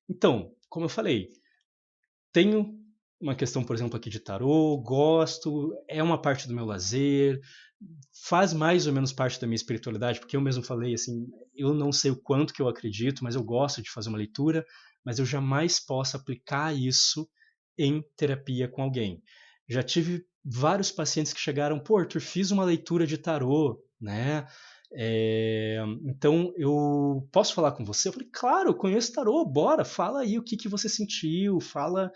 Então, como eu falei, tenho uma questão, por exemplo, aqui de tarô, gosto, é uma parte do meu lazer, faz mais ou menos parte da minha espiritualidade, porque eu mesmo falei assim, eu não sei o quanto que eu acredito, mas eu gosto de fazer uma leitura, mas eu jamais posso aplicar isso em terapia com alguém. Já tive vários pacientes que chegaram, pô, Arthur, fiz uma leitura de tarô, né? Então eu posso falar com você? Eu falei, claro, eu conheço tarô, bora, fala aí o que você sentiu, fala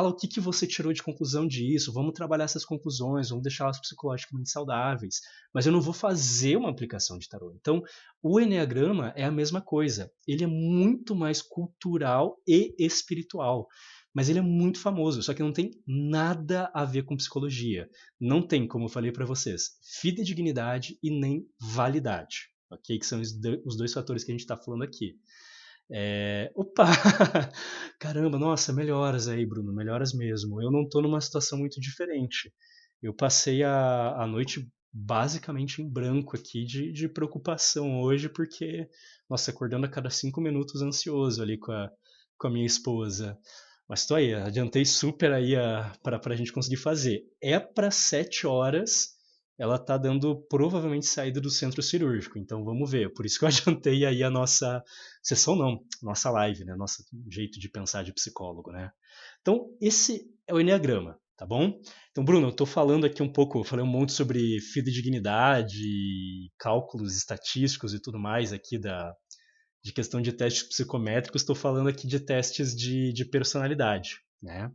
o que você tirou de conclusão disso, vamos trabalhar essas conclusões, vamos deixá-las psicologicamente saudáveis. Mas eu não vou fazer uma aplicação de tarô. Então, o Enneagrama é a mesma coisa. Ele é muito mais cultural e espiritual. Mas ele é muito famoso, só que não tem nada a ver com psicologia. Não tem, como eu falei para vocês, fidedignidade e nem validade. Ok? Que são os dois fatores que a gente está falando aqui. Opa! Caramba, nossa, melhoras aí, Bruno, melhoras mesmo. Eu não tô numa situação muito diferente. Eu passei a noite basicamente em branco aqui de preocupação hoje, porque, nossa, acordando a cada 5 minutos ansioso ali com a minha esposa. Mas tô aí, adiantei super aí pra gente conseguir fazer. É para 7 horas, ela tá dando provavelmente saída do centro cirúrgico, então vamos ver. Por isso que eu adiantei aí a nossa sessão não, nossa live, né? Nosso jeito de pensar de psicólogo, né? Então, esse é o Enneagrama, tá bom? Então, Bruno, eu tô falando aqui um pouco, falei um monte sobre fidedignidade, cálculos estatísticos e tudo mais aqui de questão de testes psicométricos, estou falando aqui de testes de personalidade, né?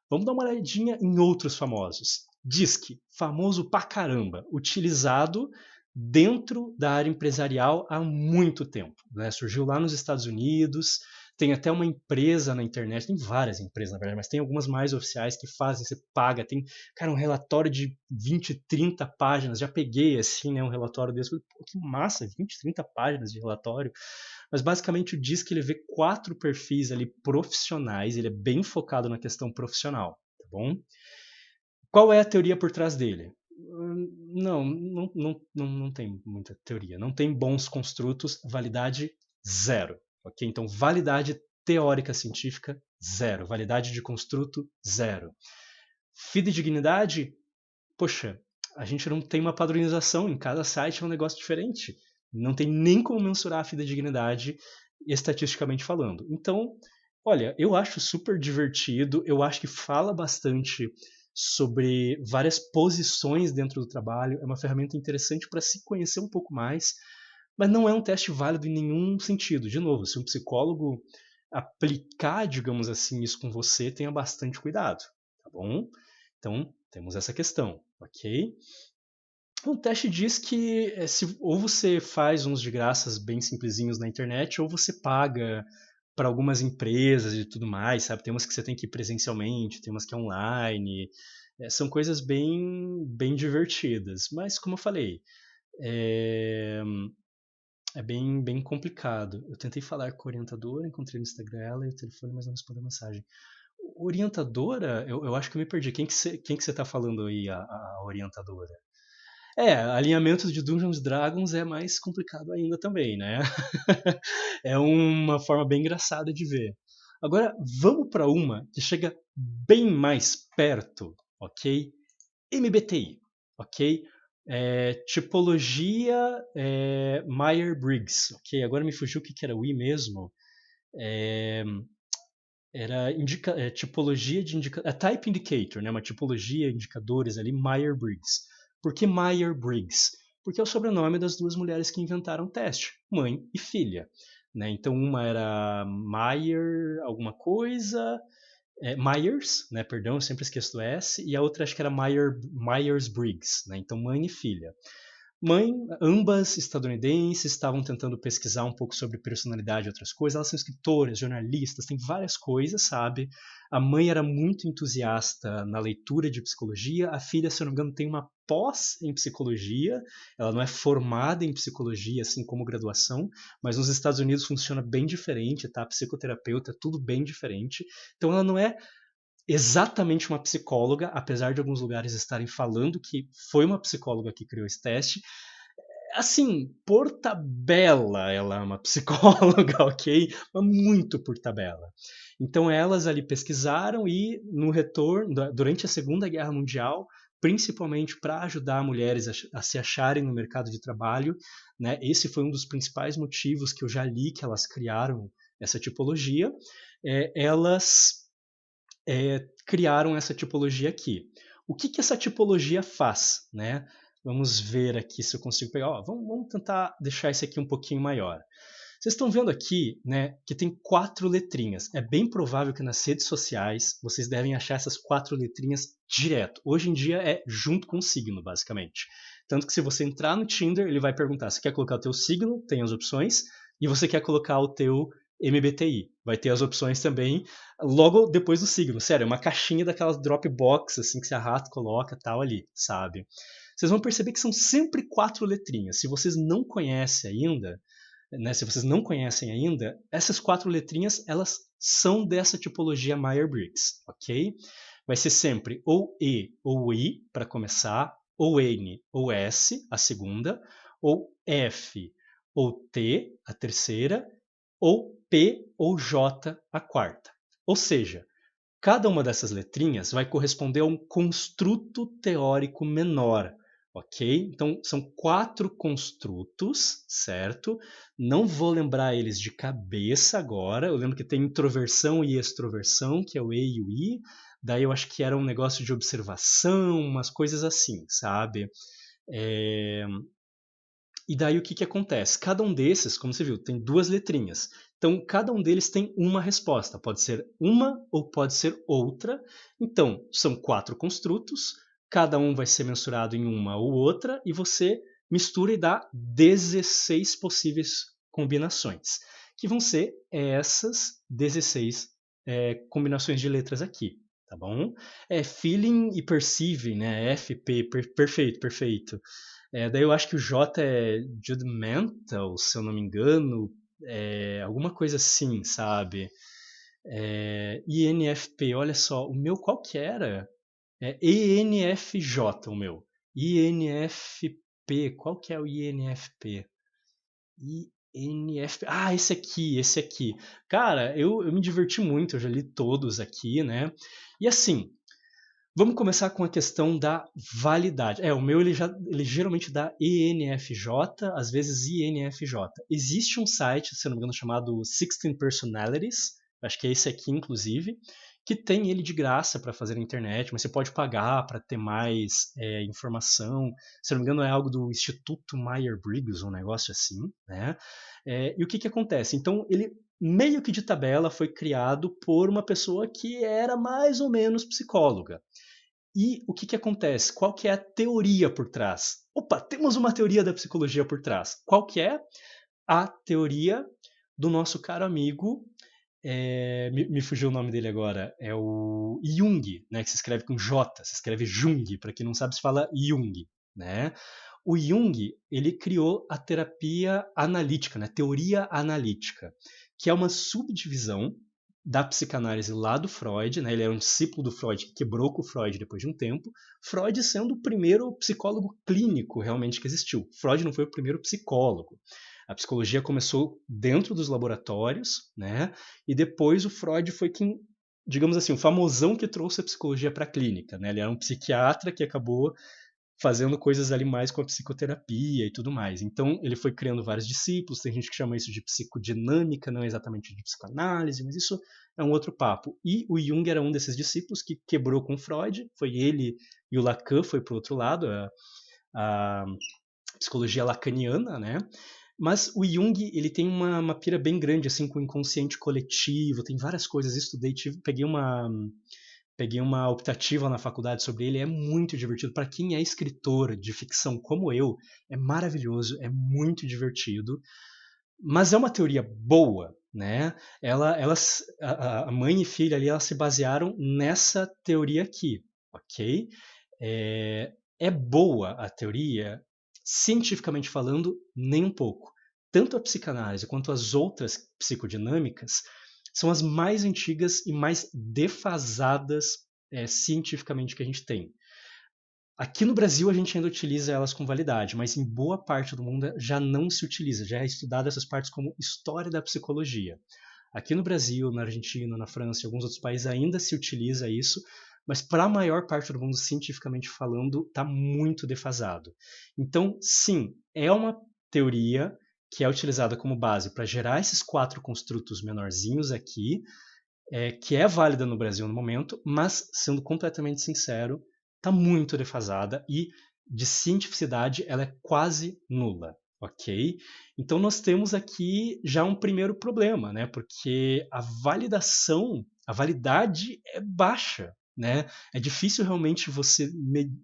Vamos dar uma olhadinha em outros famosos. DISC, famoso pra caramba, utilizado dentro da área empresarial há muito tempo. Né? Surgiu lá nos Estados Unidos, tem até uma empresa na internet, tem várias empresas na verdade, mas tem algumas mais oficiais que fazem, você paga, tem, cara, um relatório de 20, 30 páginas, já peguei assim, né, um relatório desse, falei, pô, que massa, 20, 30 páginas de relatório, mas basicamente o DISC ele vê 4 perfis ali profissionais, ele é bem focado na questão profissional, tá bom? Qual é a teoria por trás dele? Não tem muita teoria. Não tem bons construtos, validade zero. Ok? Então, validade teórica científica, zero. Validade de construto, zero. Fidedignidade, poxa, a gente não tem uma padronização, em cada site é um negócio diferente. Não tem nem como mensurar a fidedignidade estatisticamente falando. Então, olha, eu acho super divertido, eu acho que fala bastante sobre várias posições dentro do trabalho, é uma ferramenta interessante para se conhecer um pouco mais, mas não é um teste válido em nenhum sentido. De novo, se um psicólogo aplicar, digamos assim, isso com você, tenha bastante cuidado, tá bom? Então, temos essa questão, ok? O teste diz que ou você faz uns de graças bem simplesinhos na internet, ou você paga para algumas empresas e tudo mais, sabe? Tem umas que você tem que ir presencialmente, tem umas que é online. São coisas bem divertidas. Mas, como eu falei, é, é bem complicado. Eu tentei falar com a orientadora, encontrei no Instagram ela e o telefone, mas não respondeu a mensagem. Orientadora, eu acho que eu me perdi. Quem que você tá falando aí, a orientadora? Alinhamento de Dungeons Dragons é mais complicado ainda também, né? É uma forma bem engraçada de ver. Agora, vamos para uma que chega bem mais perto, ok? MBTI, ok? Tipologia Myers-Briggs, ok? Agora me fugiu o que era o I mesmo. era tipologia de type indicator, né? Uma tipologia, indicadores ali, Myers-Briggs. Por que Myers-Briggs? Porque é o sobrenome das duas mulheres que inventaram o teste, mãe e filha. Né? Então uma era Meyer alguma coisa, Myers, né? Perdão, eu sempre esqueço do S, e a outra acho que era Myers-Briggs, né? Então mãe e filha. Mãe, ambas estadunidenses, estavam tentando pesquisar um pouco sobre personalidade e outras coisas. Elas são escritoras, jornalistas, tem várias coisas, sabe? A mãe era muito entusiasta na leitura de psicologia. A filha, se eu não me engano, tem uma pós em psicologia. Ela não é formada em psicologia, assim como graduação, mas nos Estados Unidos funciona bem diferente, tá? Psicoterapeuta, é tudo bem diferente. Então ela não é exatamente uma psicóloga, apesar de alguns lugares estarem falando que foi uma psicóloga que criou esse teste. Assim, por tabela ela é uma psicóloga, ok? Mas muito por tabela. Então elas ali pesquisaram e no retorno, durante a Segunda Guerra Mundial, principalmente para ajudar mulheres a se acharem no mercado de trabalho, né? Esse foi um dos principais motivos que eu já li que elas criaram essa tipologia. Elas criaram essa tipologia aqui. O que essa tipologia faz? Né? Vamos ver aqui se eu consigo pegar. Vamos tentar deixar esse aqui um pouquinho maior. Vocês estão vendo aqui, né, que tem 4 letrinhas. É bem provável que nas redes sociais vocês devem achar essas 4 letrinhas direto. Hoje em dia é junto com o signo, basicamente. Tanto que se você entrar no Tinder, ele vai perguntar: você quer colocar o teu signo? Tem as opções. E você quer colocar o teu MBTI? Vai ter as opções também logo depois do signo. Sério, é uma caixinha daquelas Dropbox, assim, que você arrasta, coloca, tal ali, sabe? Vocês vão perceber que são sempre 4 letrinhas. Se vocês não conhecem ainda, né, se vocês não conhecem ainda, essas 4 letrinhas, elas são dessa tipologia Myers-Briggs, ok? Vai ser sempre ou E ou I para começar, ou N ou S, a segunda, ou F ou T, a terceira, ou P ou J, a quarta. Ou seja, cada uma dessas letrinhas vai corresponder a um construto teórico menor, ok? Então, são 4 construtos, certo? Não vou lembrar eles de cabeça agora. Eu lembro que tem introversão e extroversão, que é o E e o I. Daí eu acho que era um negócio de observação, umas coisas assim, sabe? É... E daí o que acontece? Cada um desses, como você viu, tem 2 letrinhas. Então, cada um deles tem uma resposta. Pode ser uma ou pode ser outra. Então, são 4 construtos. Cada um vai ser mensurado em uma ou outra. E você mistura e dá 16 possíveis combinações. Que vão ser essas 16 combinações de letras aqui. Tá bom? Feeling e perceiving, né? FP, perfeito, perfeito. Daí eu acho que o J é judgmental, se eu não me engano, alguma coisa assim, sabe? INFP, olha só, o meu qual que era? ENFJ, o meu. INFP, qual que é o INFP? INFP, esse aqui. Cara, eu me diverti muito, eu já li todos aqui, né? E assim, vamos começar com a questão da validade. O meu ele geralmente dá ENFJ, às vezes INFJ. Existe um site, se não me engano, chamado 16 Personalities, acho que é esse aqui, inclusive, que tem ele de graça para fazer na internet, mas você pode pagar para ter mais informação. Se não me engano, é algo do Instituto Myers-Briggs, um negócio assim, né? E o que acontece? Então, ele meio que de tabela foi criado por uma pessoa que era mais ou menos psicóloga. E o que acontece? Qual que é a teoria por trás? Opa, temos uma teoria da psicologia por trás. Qual que é? A teoria do nosso caro amigo, me fugiu o nome dele agora, é o Jung, né, que se escreve com J, se escreve Jung, para quem não sabe se fala Jung, né? O Jung, ele criou a terapia analítica, né, teoria analítica, que é uma subdivisão da psicanálise lá do Freud, né? Ele era um discípulo do Freud que quebrou com o Freud depois de um tempo. Freud sendo o primeiro psicólogo clínico realmente que existiu. Freud não foi o primeiro psicólogo. A psicologia começou dentro dos laboratórios, né? E depois o Freud foi quem, digamos assim, o famosão que trouxe a psicologia para a clínica, né? Ele era um psiquiatra que acabou fazendo coisas ali mais com a psicoterapia e tudo mais. Então, ele foi criando vários discípulos, tem gente que chama isso de psicodinâmica, não é exatamente de psicanálise, mas isso é um outro papo. E o Jung era um desses discípulos que quebrou com Freud, foi ele e o Lacan foi para o outro lado, a psicologia lacaniana, né? Mas o Jung, ele tem uma pira bem grande, assim, com o inconsciente coletivo, tem várias coisas, estudei, peguei uma optativa na faculdade sobre ele, é muito divertido. Para quem é escritor de ficção como eu, é maravilhoso, é muito divertido. Mas é uma teoria boa, né? A mãe e filha ali, elas se basearam nessa teoria aqui, ok? É boa a teoria, cientificamente falando, nem um pouco. Tanto a psicanálise quanto as outras psicodinâmicas são as mais antigas e mais defasadas cientificamente que a gente tem. Aqui no Brasil a gente ainda utiliza elas com validade, mas em boa parte do mundo já não se utiliza, já é estudado essas partes como história da psicologia. Aqui no Brasil, na Argentina, na França e alguns outros países ainda se utiliza isso, mas para a maior parte do mundo, cientificamente falando, está muito defasado. Então, sim, é uma teoria que é utilizada como base para gerar esses 4 construtos menorzinhos aqui, que é válida no Brasil no momento, mas, sendo completamente sincero, está muito defasada e de cientificidade ela é quase nula, ok? Então nós temos aqui já um primeiro problema, né? Porque a validade é baixa, né? É difícil realmente você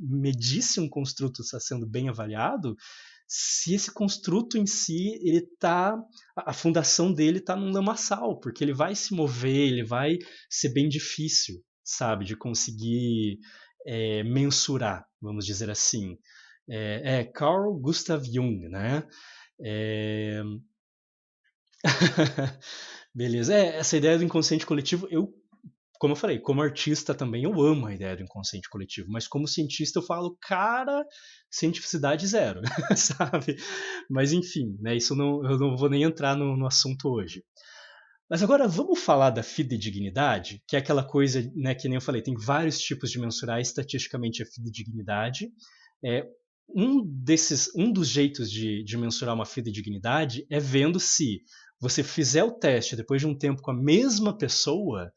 medir se um construto está sendo bem avaliado se esse construto em si, ele tá, a fundação dele está num lamaçal, porque ele vai se mover, ele vai ser bem difícil, sabe, de conseguir mensurar, vamos dizer assim. Carl Gustav Jung, né? É... Beleza. Essa ideia do inconsciente coletivo, como eu falei, como artista também eu amo a ideia do inconsciente coletivo, mas como cientista eu falo, cara, cientificidade zero, sabe? Mas enfim, né, isso eu não vou nem entrar no assunto hoje. Mas agora vamos falar da fidedignidade, que é aquela coisa, né, que nem eu falei, tem vários tipos de mensurar estatisticamente a fidedignidade. É, um dos jeitos de mensurar uma fidedignidade é vendo se você fizer o teste depois de um tempo com a mesma pessoa,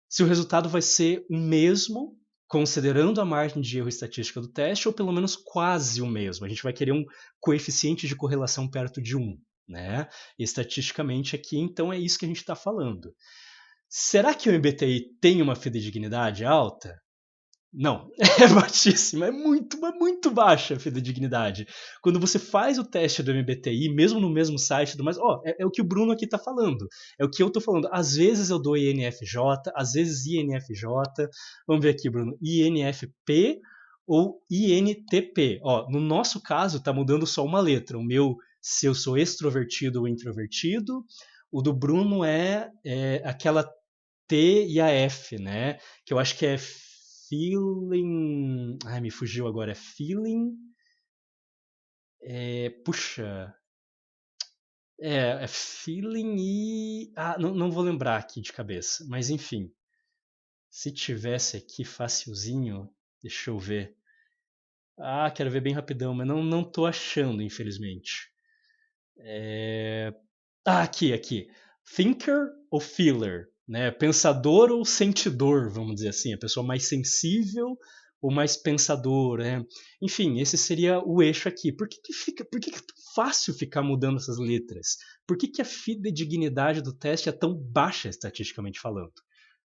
se o resultado vai ser o mesmo, considerando a margem de erro estatística do teste, ou pelo menos quase o mesmo. A gente vai querer um coeficiente de correlação perto de 1, né? Estatisticamente aqui, então é isso que a gente está falando. Será que o MBTI tem uma fidedignidade alta? Não, é baixíssima, é muito baixa a fidedignidade. Quando você faz o teste do MBTI, mesmo no mesmo site, é o que o Bruno aqui está falando, é o que eu estou falando. Às vezes eu dou INFJ, às vezes INFJ, vamos ver aqui, Bruno, INFP ou INTP. Ó, no nosso caso, está mudando só uma letra. O meu, se eu sou extrovertido ou introvertido, o do Bruno é aquela T e a F, né? Que eu acho que é feeling. Ai, me fugiu agora. É feeling. Puxa. É feeling e. Ah, não vou lembrar aqui de cabeça. Mas enfim. Se tivesse aqui facilzinho. Deixa eu ver. Ah, quero ver bem rapidão, mas não tô achando, infelizmente. Aqui. Thinker ou feeler? Né? Pensador ou sentidor, vamos dizer assim. A pessoa mais sensível ou mais pensador, né? Enfim, esse seria o eixo aqui. Por que é tão fácil ficar mudando essas letras? Por que a fidedignidade do teste é tão baixa, estatisticamente falando?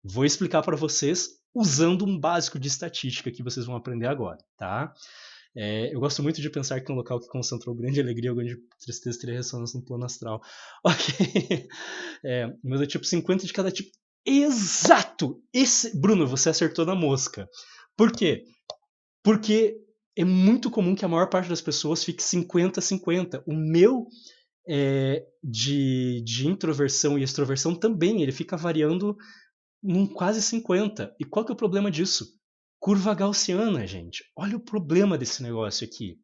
Vou explicar para vocês usando um básico de estatística que vocês vão aprender agora, tá? Eu gosto muito de pensar que um local que concentrou grande alegria ou grande tristeza teria ressonância no plano astral. Ok. Mas é tipo 50 de cada tipo. Exato! Bruno, você acertou na mosca. Por quê? Porque é muito comum que a maior parte das pessoas fique 50-50. O meu de introversão e extroversão também, ele fica variando num quase 50. E qual que é o problema disso? Curva gaussiana, gente. Olha o problema desse negócio aqui.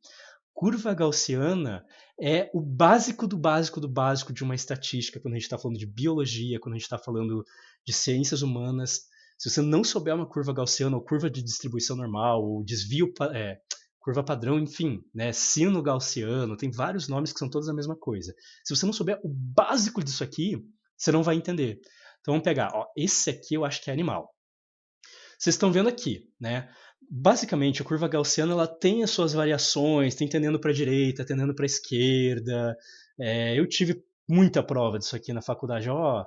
Curva gaussiana é o básico do básico do básico de uma estatística, quando a gente está falando de biologia, quando a gente está falando de ciências humanas. Se você não souber uma curva gaussiana, ou curva de distribuição normal, ou desvio, curva padrão, enfim, né, sino gaussiano, tem vários nomes que são todos a mesma coisa. Se você não souber o básico disso aqui, você não vai entender. Então vamos pegar, ó, esse aqui eu acho que é animal. Vocês estão vendo aqui, né? Basicamente, a curva gaussiana ela tem as suas variações, tem tendendo para a direita, tendendo para a esquerda. Eu tive muita prova disso aqui na faculdade. Ó,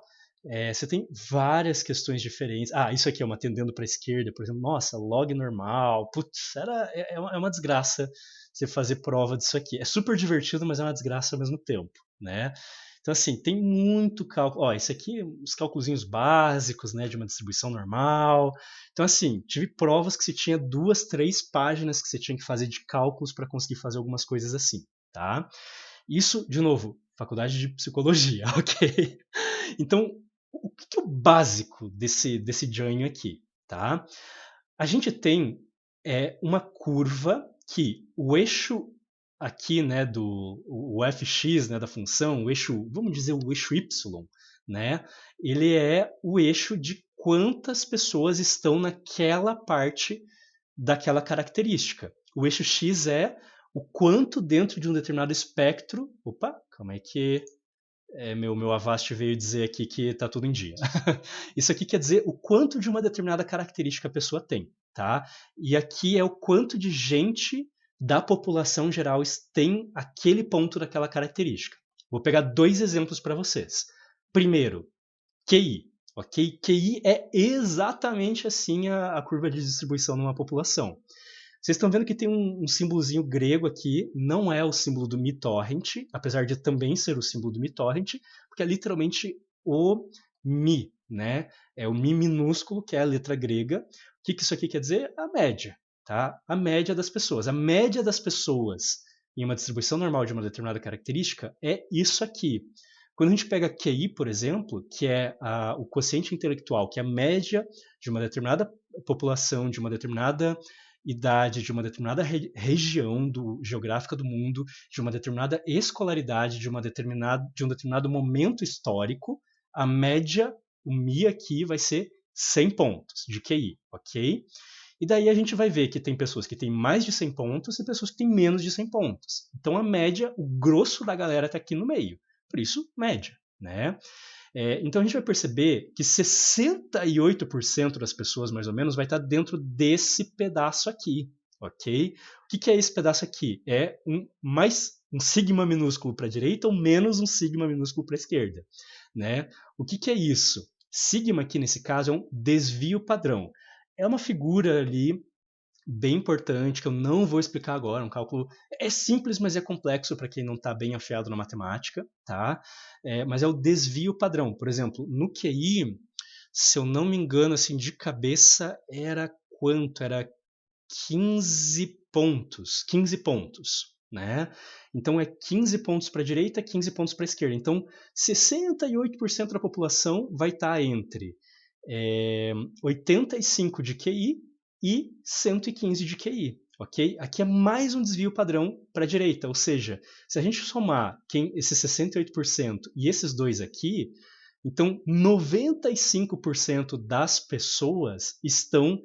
você tem várias questões diferentes. Ah, isso aqui é uma tendendo para a esquerda, por exemplo. Nossa, log normal. Putz, é uma desgraça você fazer prova disso aqui. É super divertido, mas é uma desgraça ao mesmo tempo, né? Então, assim, tem muito cálculo. Ó, isso aqui, os cálculos básicos, né, de uma distribuição normal. Então, assim, tive provas que você tinha 2, 3 páginas que você tinha que fazer de cálculos para conseguir fazer algumas coisas assim, tá? Isso, de novo, faculdade de psicologia, ok? Então, o que é o básico desse join aqui, tá? A gente tem uma curva que o eixo aqui, né, o fx, né, da função, o eixo, vamos dizer o eixo y, né, ele é o eixo de quantas pessoas estão naquela parte daquela característica. O eixo x é o quanto dentro de um determinado espectro. Opa, calma aí que meu Avast veio dizer aqui que está tudo em dia. Isso aqui quer dizer o quanto de uma determinada característica a pessoa tem, tá? E aqui é o quanto de gente da população geral tem aquele ponto daquela característica. Vou pegar 2 exemplos para vocês. Primeiro, QI. Ok? QI é exatamente assim a curva de distribuição numa população. Vocês estão vendo que tem um símbolozinho grego aqui, não é o símbolo do miTorrent, apesar de também ser o símbolo do miTorrent, porque é literalmente o mi, né? É o mi minúsculo, que é a letra grega. O que isso aqui quer dizer? A média, tá? A média das pessoas. A média das pessoas em uma distribuição normal de uma determinada característica é isso aqui. Quando a gente pega QI, por exemplo, que é o quociente intelectual, que é a média de uma determinada população, de uma determinada idade, de uma determinada região geográfica do mundo, de uma determinada escolaridade, de um determinado momento histórico, a média, o Mi aqui vai ser 100 pontos de QI, ok? E daí a gente vai ver que tem pessoas que têm mais de 100 pontos e pessoas que têm menos de 100 pontos. Então a média, o grosso da galera está aqui no meio. Por isso, média, né? Então a gente vai perceber que 68% das pessoas, mais ou menos, vai estar dentro desse pedaço aqui, ok? O que é esse pedaço aqui? É mais um sigma minúsculo para a direita ou menos um sigma minúsculo para a esquerda, né? O que é isso? Sigma aqui nesse caso é um desvio padrão. É uma figura ali bem importante, que eu não vou explicar agora, um cálculo é simples, mas é complexo para quem não está bem afiado na matemática, tá? Mas é o desvio padrão. Por exemplo, no QI, se eu não me engano, assim, de cabeça, era quanto? Era 15 pontos, 15 pontos, né? Então é 15 pontos para a direita, 15 pontos para a esquerda. Então 68% da população vai estar entre 85 de QI e 115 de QI, ok? Aqui é mais um desvio padrão para a direita, ou seja, se a gente somar esses 68% e esses dois aqui, então 95% das pessoas estão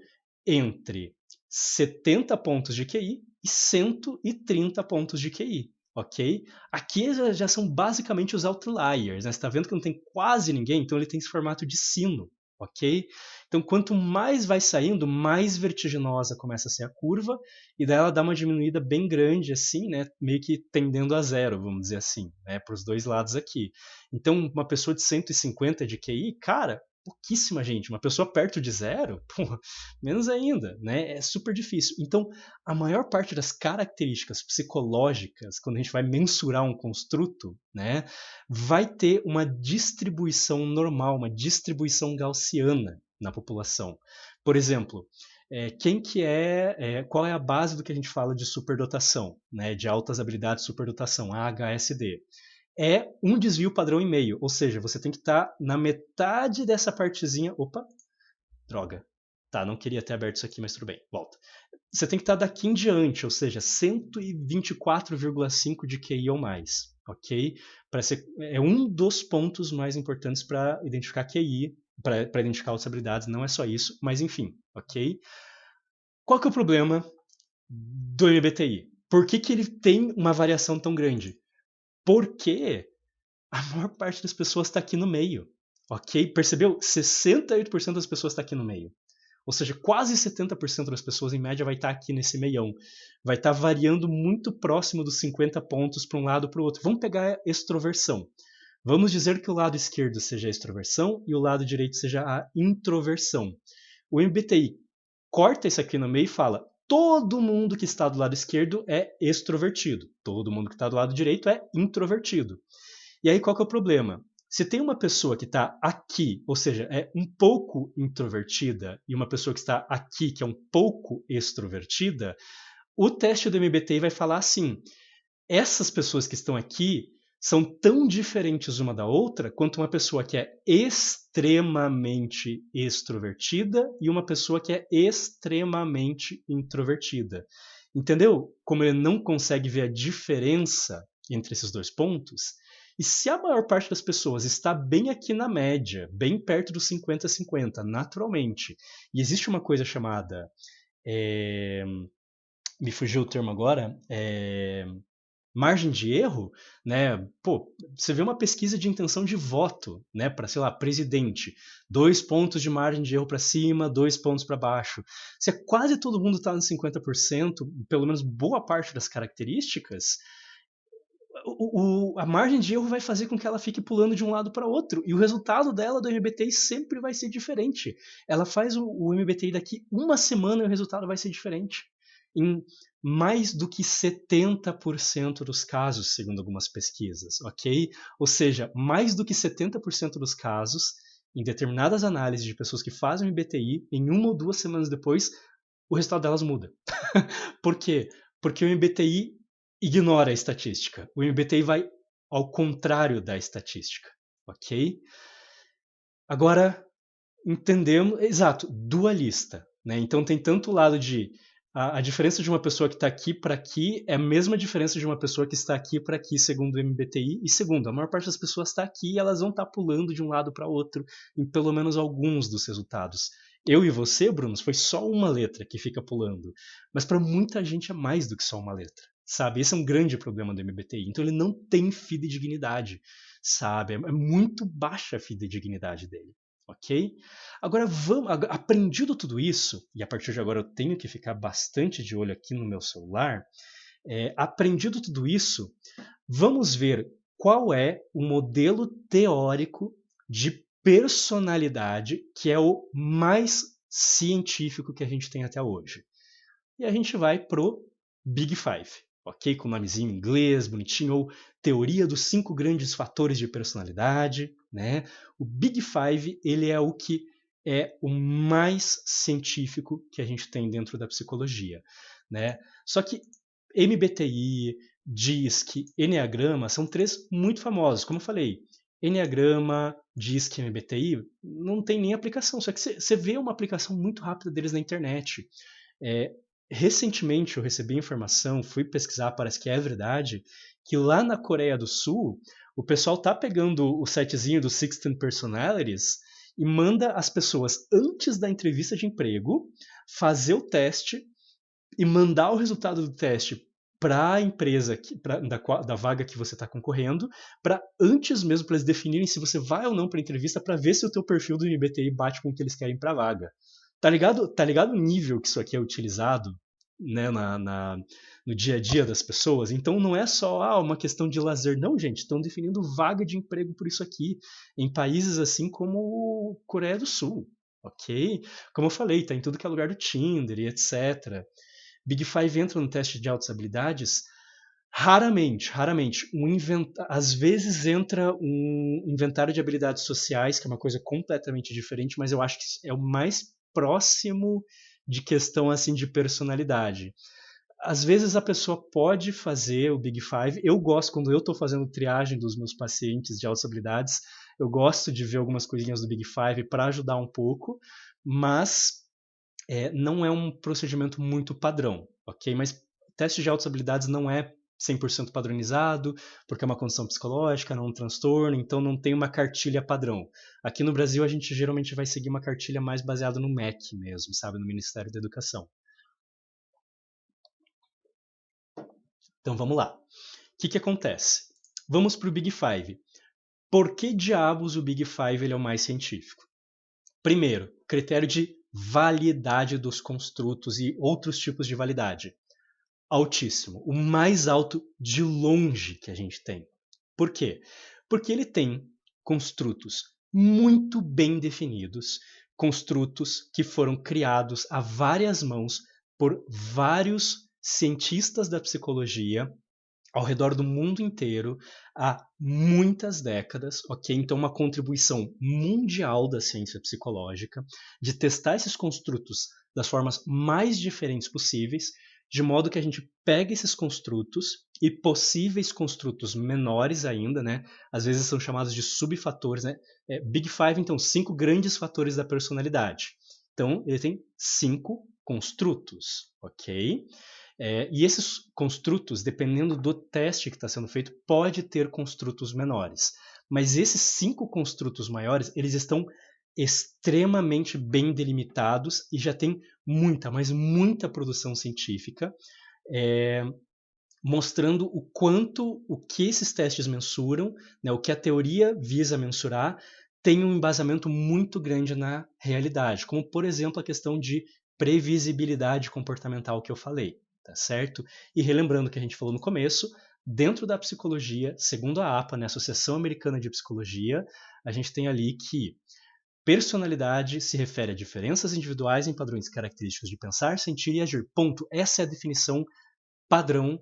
entre 70 pontos de QI e 130 pontos de QI, ok? Aqui já são basicamente os outliers, né? Você está vendo que não tem quase ninguém, então ele tem esse formato de sino, ok? Então, quanto mais vai saindo, mais vertiginosa começa a ser a curva, e daí ela dá uma diminuída bem grande, assim, né? Meio que tendendo a zero, vamos dizer assim, né? Para os dois lados aqui. Então, uma pessoa de 150 de QI, cara, pouquíssima gente. Uma pessoa perto de zero, porra, menos ainda, né? É super difícil. Então, a maior parte das características psicológicas, quando a gente vai mensurar um construto, né, vai ter uma distribuição normal, uma distribuição gaussiana na população. Por exemplo, qual é a base do que a gente fala de superdotação, né, de altas habilidades superdotação, AHSD? É um desvio padrão e meio, ou seja, você tem que estar na metade dessa partezinha. Opa, droga. Tá, não queria ter aberto isso aqui, mas tudo bem, volta. Você tem que estar daqui em diante, ou seja, 124,5 de QI ou mais, ok? É um dos pontos mais importantes para identificar QI, para identificar outras habilidades, não é só isso, mas enfim, ok? Qual que é o problema do MBTI. Por que que ele tem uma variação tão grande? Porque a maior parte das pessoas está aqui no meio, ok? Percebeu? 68% das pessoas está aqui no meio. Ou seja, quase 70% das pessoas, em média, vai estar aqui nesse meião. Vai estar variando muito próximo dos 50 pontos para um lado ou para o outro. Vamos pegar a extroversão. Vamos dizer que o lado esquerdo seja a extroversão e o lado direito seja a introversão. O MBTI corta isso aqui no meio e fala: todo mundo que está do lado esquerdo é extrovertido, todo mundo que está do lado direito é introvertido. E aí qual que é o problema? Se tem uma pessoa que está aqui, ou seja, é um pouco introvertida, e uma pessoa que está aqui, que é um pouco extrovertida, o teste do MBTI vai falar assim: essas pessoas que estão aqui são tão diferentes uma da outra quanto uma pessoa que é extremamente extrovertida e uma pessoa que é extremamente introvertida. Entendeu como ele não consegue ver a diferença entre esses dois pontos? E se a maior parte das pessoas está bem aqui na média, bem perto dos 50-50, naturalmente, e existe uma coisa chamada. Me fugiu o termo agora. Margem de erro, né? Pô, você vê uma pesquisa de intenção de voto, né, para, sei lá, presidente, 2 pontos de margem de erro para cima, 2 pontos para baixo. Se é quase todo mundo está nos 50%, pelo menos boa parte das características, a margem de erro vai fazer com que ela fique pulando de um lado para outro. E o resultado dela do MBTI sempre vai ser diferente. Ela faz o MBTI daqui uma semana e o resultado vai ser diferente. Em mais do que 70% dos casos, segundo algumas pesquisas, ok? Ou seja, mais do que 70% dos casos, em determinadas análises de pessoas que fazem o MBTI, em 1 ou 2 semanas depois, o resultado delas muda. Por quê? Porque o MBTI ignora a estatística. O MBTI vai ao contrário da estatística, ok? Agora, entendemos, exato, dualista, né? Então tem tanto o lado de a diferença de uma pessoa que está aqui para aqui é a mesma diferença de uma pessoa que está aqui para aqui, segundo o MBTI. E segundo, a maior parte das pessoas está aqui e elas vão estar pulando de um lado para outro em pelo menos alguns dos resultados. Eu e você, Bruno, foi só uma letra que fica pulando. Mas para muita gente é mais do que só uma letra, sabe? Esse é um grande problema do MBTI. Então ele não tem fidedignidade, sabe? É muito baixa a fidedignidade dele, ok? Agora, aprendido tudo isso, e a partir de agora eu tenho que ficar bastante de olho aqui no meu celular, aprendido tudo isso, vamos ver qual é o modelo teórico de personalidade que é o mais científico que a gente tem até hoje. E a gente vai pro Big Five, ok? Com o nomezinho em inglês, bonitinho, ou Teoria dos 5 Grandes Fatores de Personalidade, né? O Big Five, ele é o que é o mais científico que a gente tem dentro da psicologia, né? Só que MBTI, DISC, Enneagrama são 3 muito famosos. Como eu falei, Enneagrama, DISC e MBTI não tem nem aplicação, só que você vê uma aplicação muito rápida deles na internet. É, recentemente eu recebi informação, fui pesquisar, parece que é verdade, que lá na Coreia do Sul o pessoal tá pegando o sitezinho do 16 Personalities e manda as pessoas, antes da entrevista de emprego, fazer o teste e mandar o resultado do teste para a empresa da vaga que você está concorrendo, para antes mesmo para eles definirem se você vai ou não para a entrevista, para ver se o teu perfil do MBTI bate com o que eles querem para a vaga. Tá ligado? Tá ligado o nível que isso aqui é utilizado, né, no dia a dia das pessoas? Então não é só uma questão de lazer, não, gente. Estão definindo vaga de emprego por isso aqui em países assim como Coreia do Sul, ok? Como eu falei, tá em tudo que é lugar do Tinder e etc. Big Five entra no teste de altas habilidades raramente, raramente. Às vezes entra um inventário de habilidades sociais, que é uma coisa completamente diferente, mas eu acho que é o mais próximo de questão assim de personalidade. Às vezes a pessoa pode fazer o Big Five. Eu gosto, quando eu estou fazendo triagem dos meus pacientes de altas habilidades, eu gosto de ver algumas coisinhas do Big Five para ajudar um pouco, mas não é um procedimento muito padrão, ok? Mas teste de altas habilidades não é 100% padronizado, porque é uma condição psicológica, não é um transtorno, então não tem uma cartilha padrão. Aqui no Brasil a gente geralmente vai seguir uma cartilha mais baseada no MEC mesmo, sabe? No Ministério da Educação. Então vamos lá. O que acontece? Vamos para o Big Five. Por que diabos o Big Five ele é o mais científico? Primeiro, critério de validade dos construtos e outros tipos de validade. Altíssimo. O mais alto de longe que a gente tem. Por quê? Porque ele tem construtos muito bem definidos, construtos que foram criados a várias mãos por vários cientistas da psicologia ao redor do mundo inteiro há muitas décadas, ok? Então, uma contribuição mundial da ciência psicológica de testar esses construtos das formas mais diferentes possíveis, de modo que a gente pega esses construtos e possíveis construtos menores ainda, né? Às vezes são chamados de subfatores, né? Big Five, então, 5 grandes fatores da personalidade. Então, ele tem 5 construtos, ok? E esses construtos, dependendo do teste que está sendo feito, pode ter construtos menores. Mas esses 5 construtos maiores, eles estão extremamente bem delimitados e já tem muita, mas muita produção científica mostrando o quanto o que esses testes mensuram, né, o que a teoria visa mensurar, tem um embasamento muito grande na realidade, como por exemplo a questão de previsibilidade comportamental que eu falei, tá certo? E relembrando o que a gente falou no começo, dentro da psicologia, segundo a APA, né, Associação Americana de Psicologia, a gente tem ali que personalidade se refere a diferenças individuais em padrões característicos de pensar, sentir e agir. Ponto. Essa é a definição padrão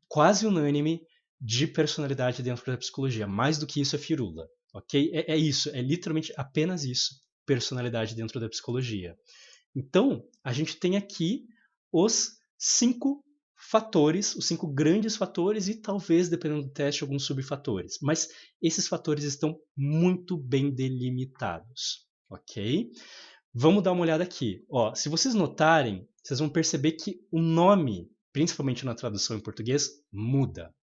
quase unânime de personalidade dentro da psicologia. Mais do que isso é firula, ok? É isso, é literalmente apenas isso, personalidade dentro da psicologia. Então, a gente tem aqui os 5 fatores, os 5 grandes fatores e talvez, dependendo do teste, alguns subfatores. Mas esses fatores estão muito bem delimitados, ok? Vamos dar uma olhada aqui. Ó, se vocês notarem, vocês vão perceber que o nome, principalmente na tradução em português, muda.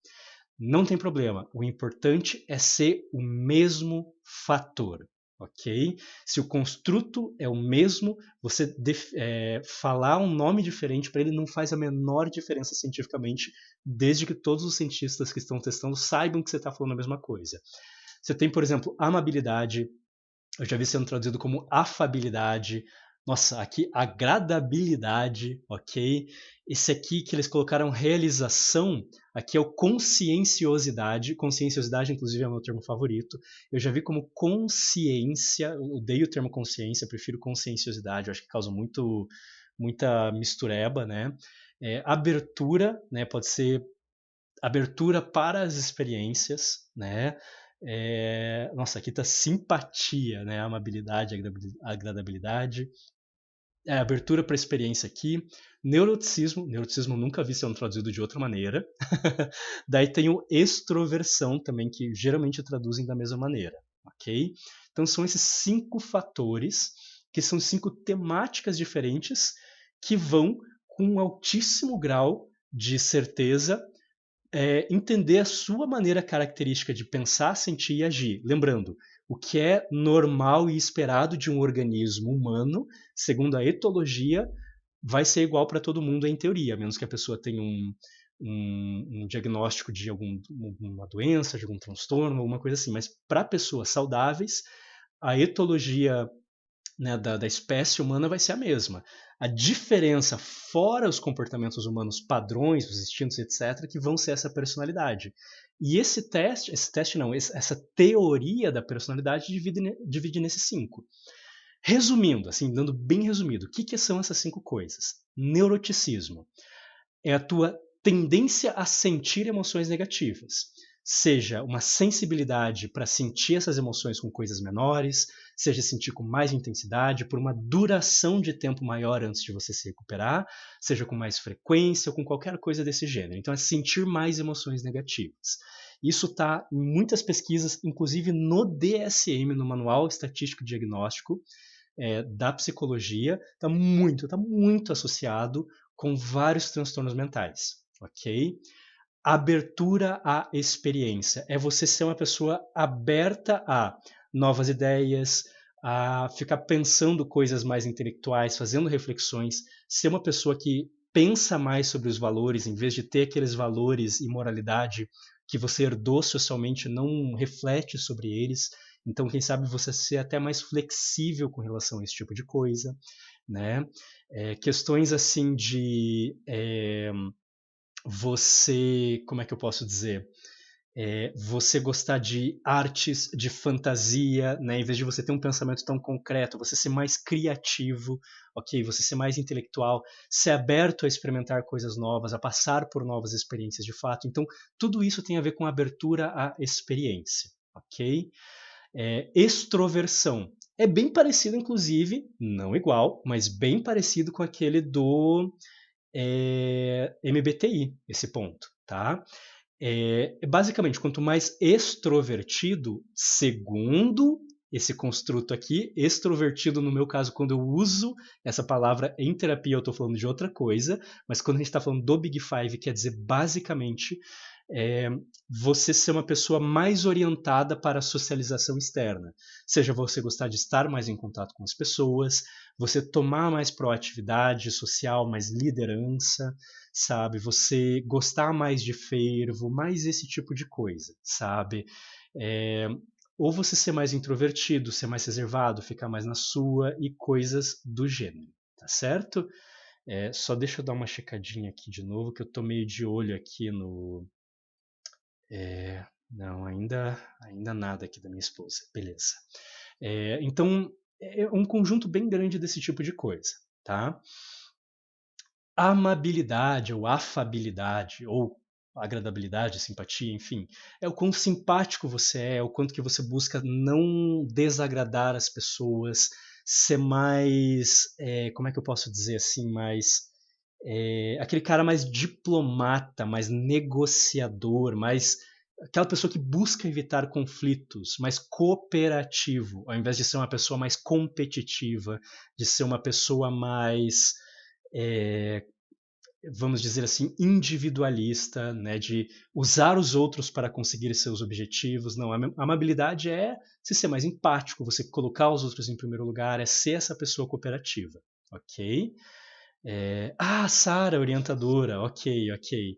Não tem problema. O importante é ser o mesmo fator, ok? Se o construto é o mesmo, você falar um nome diferente para ele não faz a menor diferença cientificamente, desde que todos os cientistas que estão testando saibam que você está falando a mesma coisa. Você tem, por exemplo, amabilidade. Eu já vi sendo traduzido como afabilidade. Nossa, aqui agradabilidade, ok? Esse aqui que eles colocaram realização, aqui é o conscienciosidade. Conscienciosidade, inclusive, é o meu termo favorito. Eu já vi como consciência, eu odeio o termo consciência, prefiro conscienciosidade, eu acho que causa muita mistureba, né? Abertura, né? Pode ser abertura para as experiências, né? Nossa, aqui está simpatia, né? Amabilidade, agradabilidade. Abertura para a experiência aqui. Neuroticismo. Neuroticismo nunca vi sendo traduzido de outra maneira. Daí tem o extroversão também, que geralmente traduzem da mesma maneira, ok? Então são esses 5 fatores, que são 5 temáticas diferentes, que vão com um altíssimo grau de certeza entender a sua maneira característica de pensar, sentir e agir. Lembrando, o que é normal e esperado de um organismo humano, segundo a etologia, vai ser igual para todo mundo em teoria, a menos que a pessoa tenha um diagnóstico de alguma doença, de algum transtorno, alguma coisa assim. Mas para pessoas saudáveis, a etologia, né, da espécie humana vai ser a mesma. A diferença, fora os comportamentos humanos padrões, os instintos, etc., que vão ser essa personalidade. E esse teste não, essa teoria da personalidade divide nesses 5. Resumindo, assim, dando bem resumido, o que são essas 5 coisas? Neuroticismo é a tua tendência a sentir emoções negativas, seja uma sensibilidade para sentir essas emoções com coisas menores, seja sentir com mais intensidade, por uma duração de tempo maior antes de você se recuperar, seja com mais frequência ou com qualquer coisa desse gênero. Então é sentir mais emoções negativas. Isso está em muitas pesquisas, inclusive no DSM, no Manual Estatístico Diagnóstico da Psicologia, está muito associado com vários transtornos mentais, ok? Abertura à experiência é você ser uma pessoa aberta a novas ideias, a ficar pensando coisas mais intelectuais, fazendo reflexões, ser uma pessoa que pensa mais sobre os valores, em vez de ter aqueles valores e moralidade que você herdou socialmente, não reflete sobre eles. Então, quem sabe você ser até mais flexível com relação a esse tipo de coisa, né? Questões assim de você, como é que eu posso dizer? Você gostar de artes de fantasia, né? Em vez de você ter um pensamento tão concreto, você ser mais criativo, ok? Você ser mais intelectual, ser aberto a experimentar coisas novas, a passar por novas experiências de fato. Então, tudo isso tem a ver com abertura à experiência, ok? Extroversão. É bem parecido, inclusive, não igual, mas bem parecido com aquele do MBTI, esse ponto, tá? Basicamente, quanto mais extrovertido, segundo esse construto aqui, extrovertido no meu caso, quando eu uso essa palavra em terapia, eu estou falando de outra coisa, mas quando a gente está falando do Big Five, quer dizer basicamente é, você ser uma pessoa mais orientada para a socialização externa. Seja você gostar de estar mais em contato com as pessoas, você tomar mais proatividade social, mais liderança, sabe? Você gostar mais de fervo, mais esse tipo de coisa, sabe? É, ou você ser mais introvertido, ser mais reservado, ficar mais na sua e coisas do gênero, tá certo? Só deixa eu dar uma checadinha aqui de novo, que eu tô meio de olho aqui no. Não, ainda nada aqui da minha esposa. Beleza. Então, é um conjunto bem grande desse tipo de coisa, tá? Amabilidade ou afabilidade ou agradabilidade, simpatia, enfim, é o quão simpático você é o quanto que você busca não desagradar as pessoas, ser mais, como é que eu posso dizer assim, mais aquele cara mais diplomata, mais negociador, mais aquela pessoa que busca evitar conflitos, mais cooperativo, ao invés de ser uma pessoa mais competitiva, de ser uma pessoa mais é, vamos dizer assim, individualista, né, de usar os outros para conseguir seus objetivos. Não, a amabilidade é se ser mais empático, você colocar os outros em primeiro lugar, é ser essa pessoa cooperativa, ok? Sara, orientadora, ok, ok.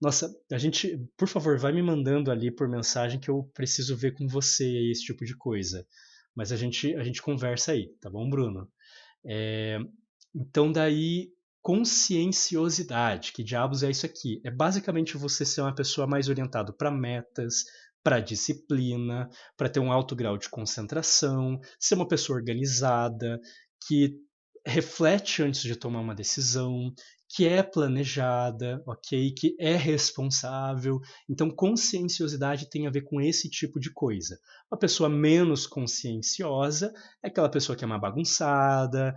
Nossa, a gente, por favor, vai me mandando ali por mensagem que eu preciso ver com você esse tipo de coisa. Mas a gente conversa aí, tá bom, Bruno? É, então, daí, conscienciosidade, que diabos é isso aqui? É basicamente você ser uma pessoa mais orientada para metas, para disciplina, para ter um alto grau de concentração, ser uma pessoa organizada, que reflete antes de tomar uma decisão, que é planejada, ok? Que é responsável. Então, conscienciosidade tem a ver com esse tipo de coisa. Uma pessoa menos conscienciosa é aquela pessoa que é mais bagunçada,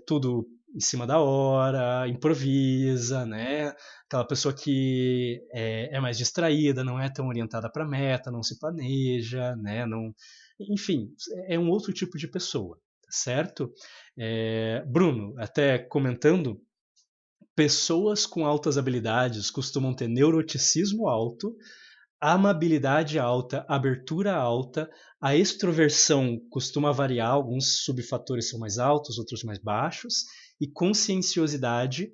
tudo em cima da hora, improvisa, né? Aquela pessoa que é mais distraída, não é tão orientada para a meta, não se planeja, né? Não, enfim, é um outro tipo de pessoa, tá certo? Bruno, até comentando, pessoas com altas habilidades costumam ter neuroticismo alto, amabilidade alta, abertura alta, a extroversão costuma variar, alguns subfatores são mais altos, outros mais baixos, e conscienciosidade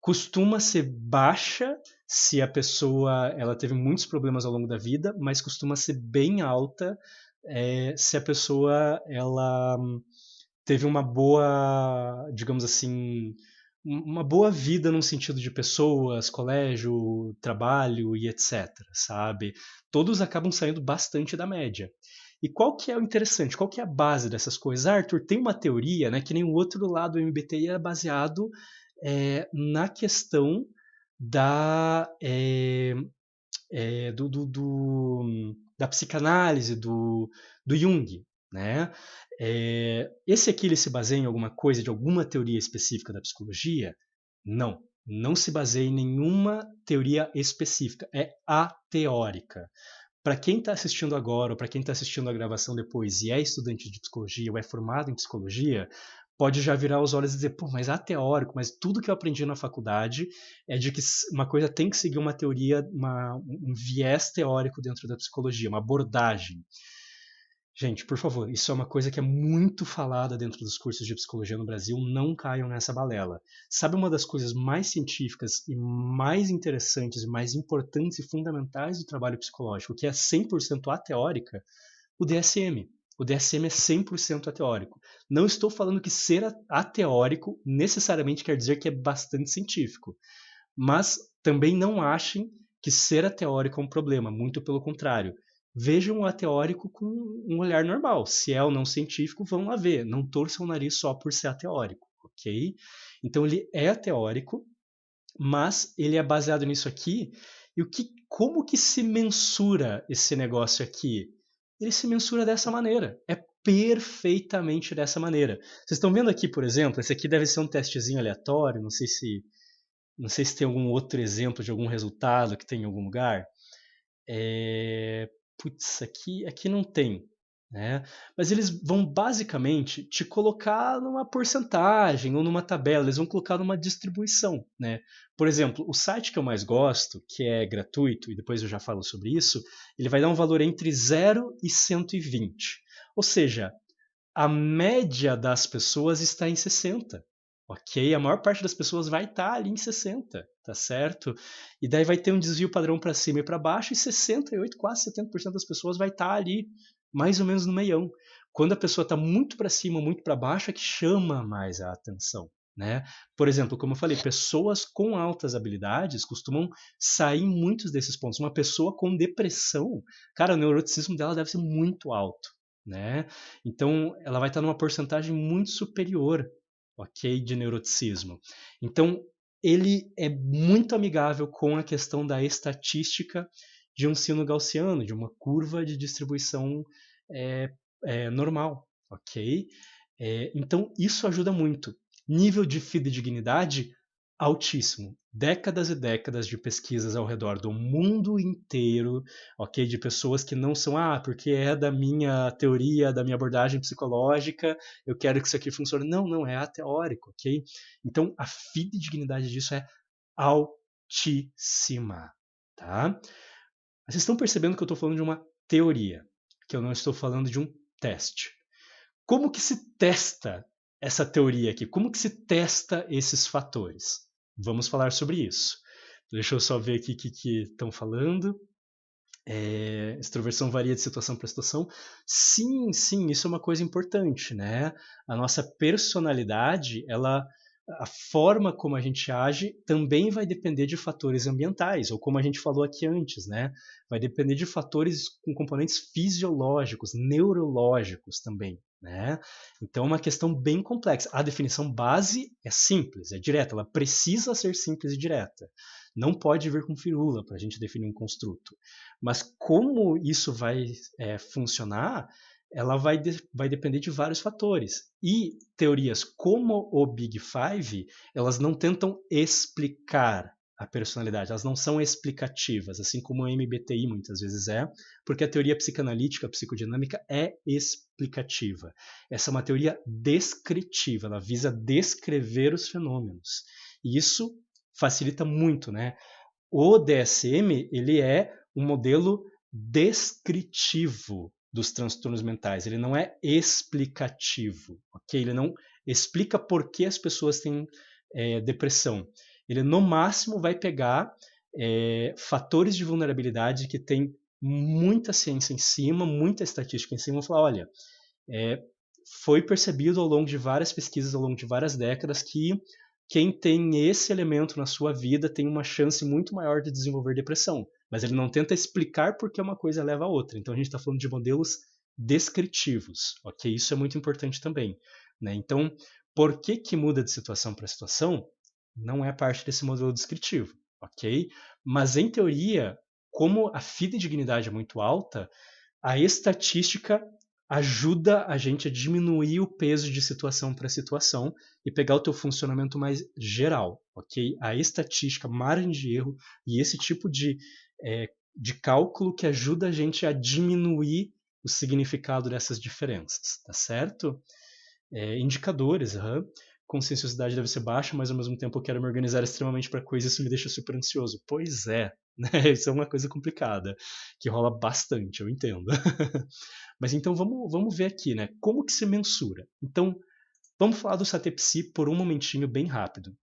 costuma ser baixa se a pessoa ela teve muitos problemas ao longo da vida, mas costuma ser bem alta se a pessoa ela teve uma boa, digamos assim, uma boa vida no sentido de pessoas, colégio, trabalho e etc, sabe? Todos acabam saindo bastante da média. E qual que é o interessante? Qual que é a base dessas coisas? Arthur, tem uma teoria, né, que nem o outro lado do MBTI é baseado na questão da da psicanálise do Jung, né? Esse aqui ele se baseia em alguma coisa de alguma teoria específica da psicologia? Não, não se baseia em nenhuma teoria específica, é ateórica. Para quem está assistindo agora, ou para quem está assistindo a gravação depois e é estudante de psicologia ou é formado em psicologia, pode já virar os olhos e dizer, pô, mas teórico, mas tudo que eu aprendi na faculdade é de que uma coisa tem que seguir uma teoria, um viés teórico dentro da psicologia, uma abordagem. Gente, por favor, isso é uma coisa que é muito falada dentro dos cursos de psicologia no Brasil, não caiam nessa balela. Sabe uma das coisas mais científicas e mais interessantes e mais importantes e fundamentais do trabalho psicológico, que é 100% ateórica? O DSM. O DSM é 100% ateórico. Não estou falando que ser ateórico necessariamente quer dizer que é bastante científico, mas também não achem que ser ateórico é um problema, muito pelo contrário. Vejam o ateórico com um olhar normal. Se é ou não científico, vão lá ver. Não torçam o nariz só por ser ateórico, ok? Então ele é ateórico, mas ele é baseado nisso aqui. E como que se mensura esse negócio aqui? Ele se mensura dessa maneira. É perfeitamente dessa maneira. Vocês estão vendo aqui, por exemplo, esse aqui deve ser um testezinho aleatório, não sei se tem algum outro exemplo de algum resultado que tem em algum lugar. Putz, aqui não tem, né? Mas eles vão basicamente te colocar numa porcentagem ou numa tabela, eles vão colocar numa distribuição, né? Por exemplo, o site que eu mais gosto, que é gratuito, e depois eu já falo sobre isso, ele vai dar um valor entre 0 e 120. Ou seja, a média das pessoas está em 60. Ok? A maior parte das pessoas vai estar ali em 60, tá certo? E daí vai ter um desvio padrão para cima e para baixo, e 68, quase 70% das pessoas vai estar ali mais ou menos no meião. Quando a pessoa está muito para cima, muito para baixo, é que chama mais a atenção. Né? Por exemplo, como eu falei, pessoas com altas habilidades costumam sair em muitos desses pontos. Uma pessoa com depressão, cara, o neuroticismo dela deve ser muito alto. Né? Então, ela vai estar numa porcentagem muito superior, ok, de neuroticismo. Então, ele é muito amigável com a questão da estatística de um sino gaussiano, de uma curva de distribuição é, normal, ok? Então, isso ajuda muito. Nível de fidedignidade altíssimo. Décadas e décadas de pesquisas ao redor do mundo inteiro, ok? De pessoas que não são, porque é da minha teoria, da minha abordagem psicológica, eu quero que isso aqui funcione. Não, não, é ateórico, ok? Então, a fidedignidade disso é altíssima, tá? Vocês estão percebendo que eu estou falando de uma teoria, que eu não estou falando de um teste. Como que se testa essa teoria aqui? Como que se testa esses fatores? Vamos falar sobre isso. Deixa eu só ver aqui o que estão falando. Extroversão varia de situação para situação. Sim, sim, isso é uma coisa importante, né? A nossa personalidade, a forma como a gente age também vai depender de fatores ambientais, ou como a gente falou aqui antes, né? Vai depender de fatores com componentes fisiológicos, neurológicos também, né? Então é uma questão bem complexa. A definição base é simples, é direta, ela precisa ser simples e direta. Não pode vir com firula para a gente definir um construto. Mas como isso vai funcionar, ela vai depender de vários fatores. E teorias como o Big Five, elas não tentam explicar a personalidade, elas não são explicativas, assim como o MBTI muitas vezes é, porque a teoria psicanalítica, psicodinâmica é explicativa. Essa é uma teoria descritiva, ela visa descrever os fenômenos. E isso facilita muito, né? O DSM, ele é um modelo descritivo dos transtornos mentais, ele não é explicativo, ok? Ele não explica por que as pessoas têm depressão. Ele, no máximo, vai pegar fatores de vulnerabilidade que tem muita ciência em cima, muita estatística em cima, e falar, olha, foi percebido ao longo de várias pesquisas, ao longo de várias décadas, que quem tem esse elemento na sua vida tem uma chance muito maior de desenvolver depressão. Mas ele não tenta explicar por que uma coisa leva a outra. Então a gente está falando de modelos descritivos, ok? Isso é muito importante também. Né? Então, por que muda de situação para situação? Não é parte desse modelo descritivo, ok? Mas em teoria, como a fidedignidade é muito alta, a estatística ajuda a gente a diminuir o peso de situação para situação e pegar o teu funcionamento mais geral, ok? A estatística, margem de erro e esse tipo de cálculo que ajuda a gente a diminuir o significado dessas diferenças, tá certo? Indicadores, conscienciosidade deve ser baixa, mas ao mesmo tempo eu quero me organizar extremamente para coisa, isso me deixa super ansioso. Pois é, né? Isso é uma coisa complicada, que rola bastante, eu entendo. Mas então vamos ver aqui, né? Como que se mensura? Então, vamos falar do SATEPSI por um momentinho bem rápido.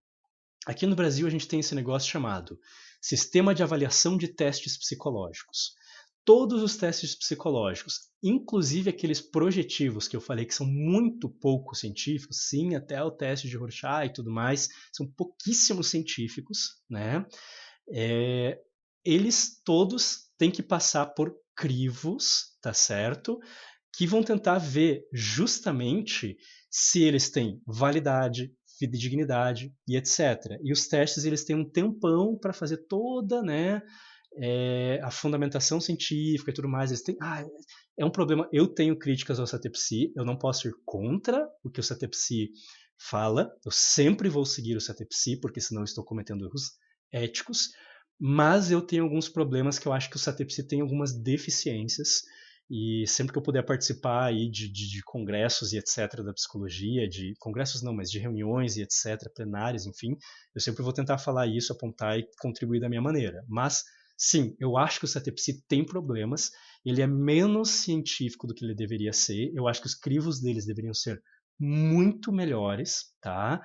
Aqui no Brasil a gente tem esse negócio chamado Sistema de Avaliação de Testes Psicológicos. Todos os testes psicológicos, inclusive aqueles projetivos que eu falei que são muito pouco científicos, sim, até o teste de Rorschach e tudo mais, são pouquíssimos científicos, né? Eles todos têm que passar por crivos, tá certo? Que vão tentar ver justamente se eles têm validade, fidedignidade e etc. E os testes eles têm um tempão para fazer toda, né, a fundamentação científica e tudo mais. Eles têm, é um problema. Eu tenho críticas ao SATEPSI, eu não posso ir contra o que o SATEPSI fala. Eu sempre vou seguir o SATEPSI, porque senão eu estou cometendo erros éticos. Mas eu tenho alguns problemas que eu acho que o SATEPSI tem algumas deficiências e sempre que eu puder participar aí de congressos e etc da psicologia, de congressos não, mas de reuniões e etc, plenárias, enfim, eu sempre vou tentar falar isso, apontar e contribuir da minha maneira. Mas sim, eu acho que o SATEPSI tem problemas, ele é menos científico do que ele deveria ser, eu acho que os crivos deles deveriam ser muito melhores, tá?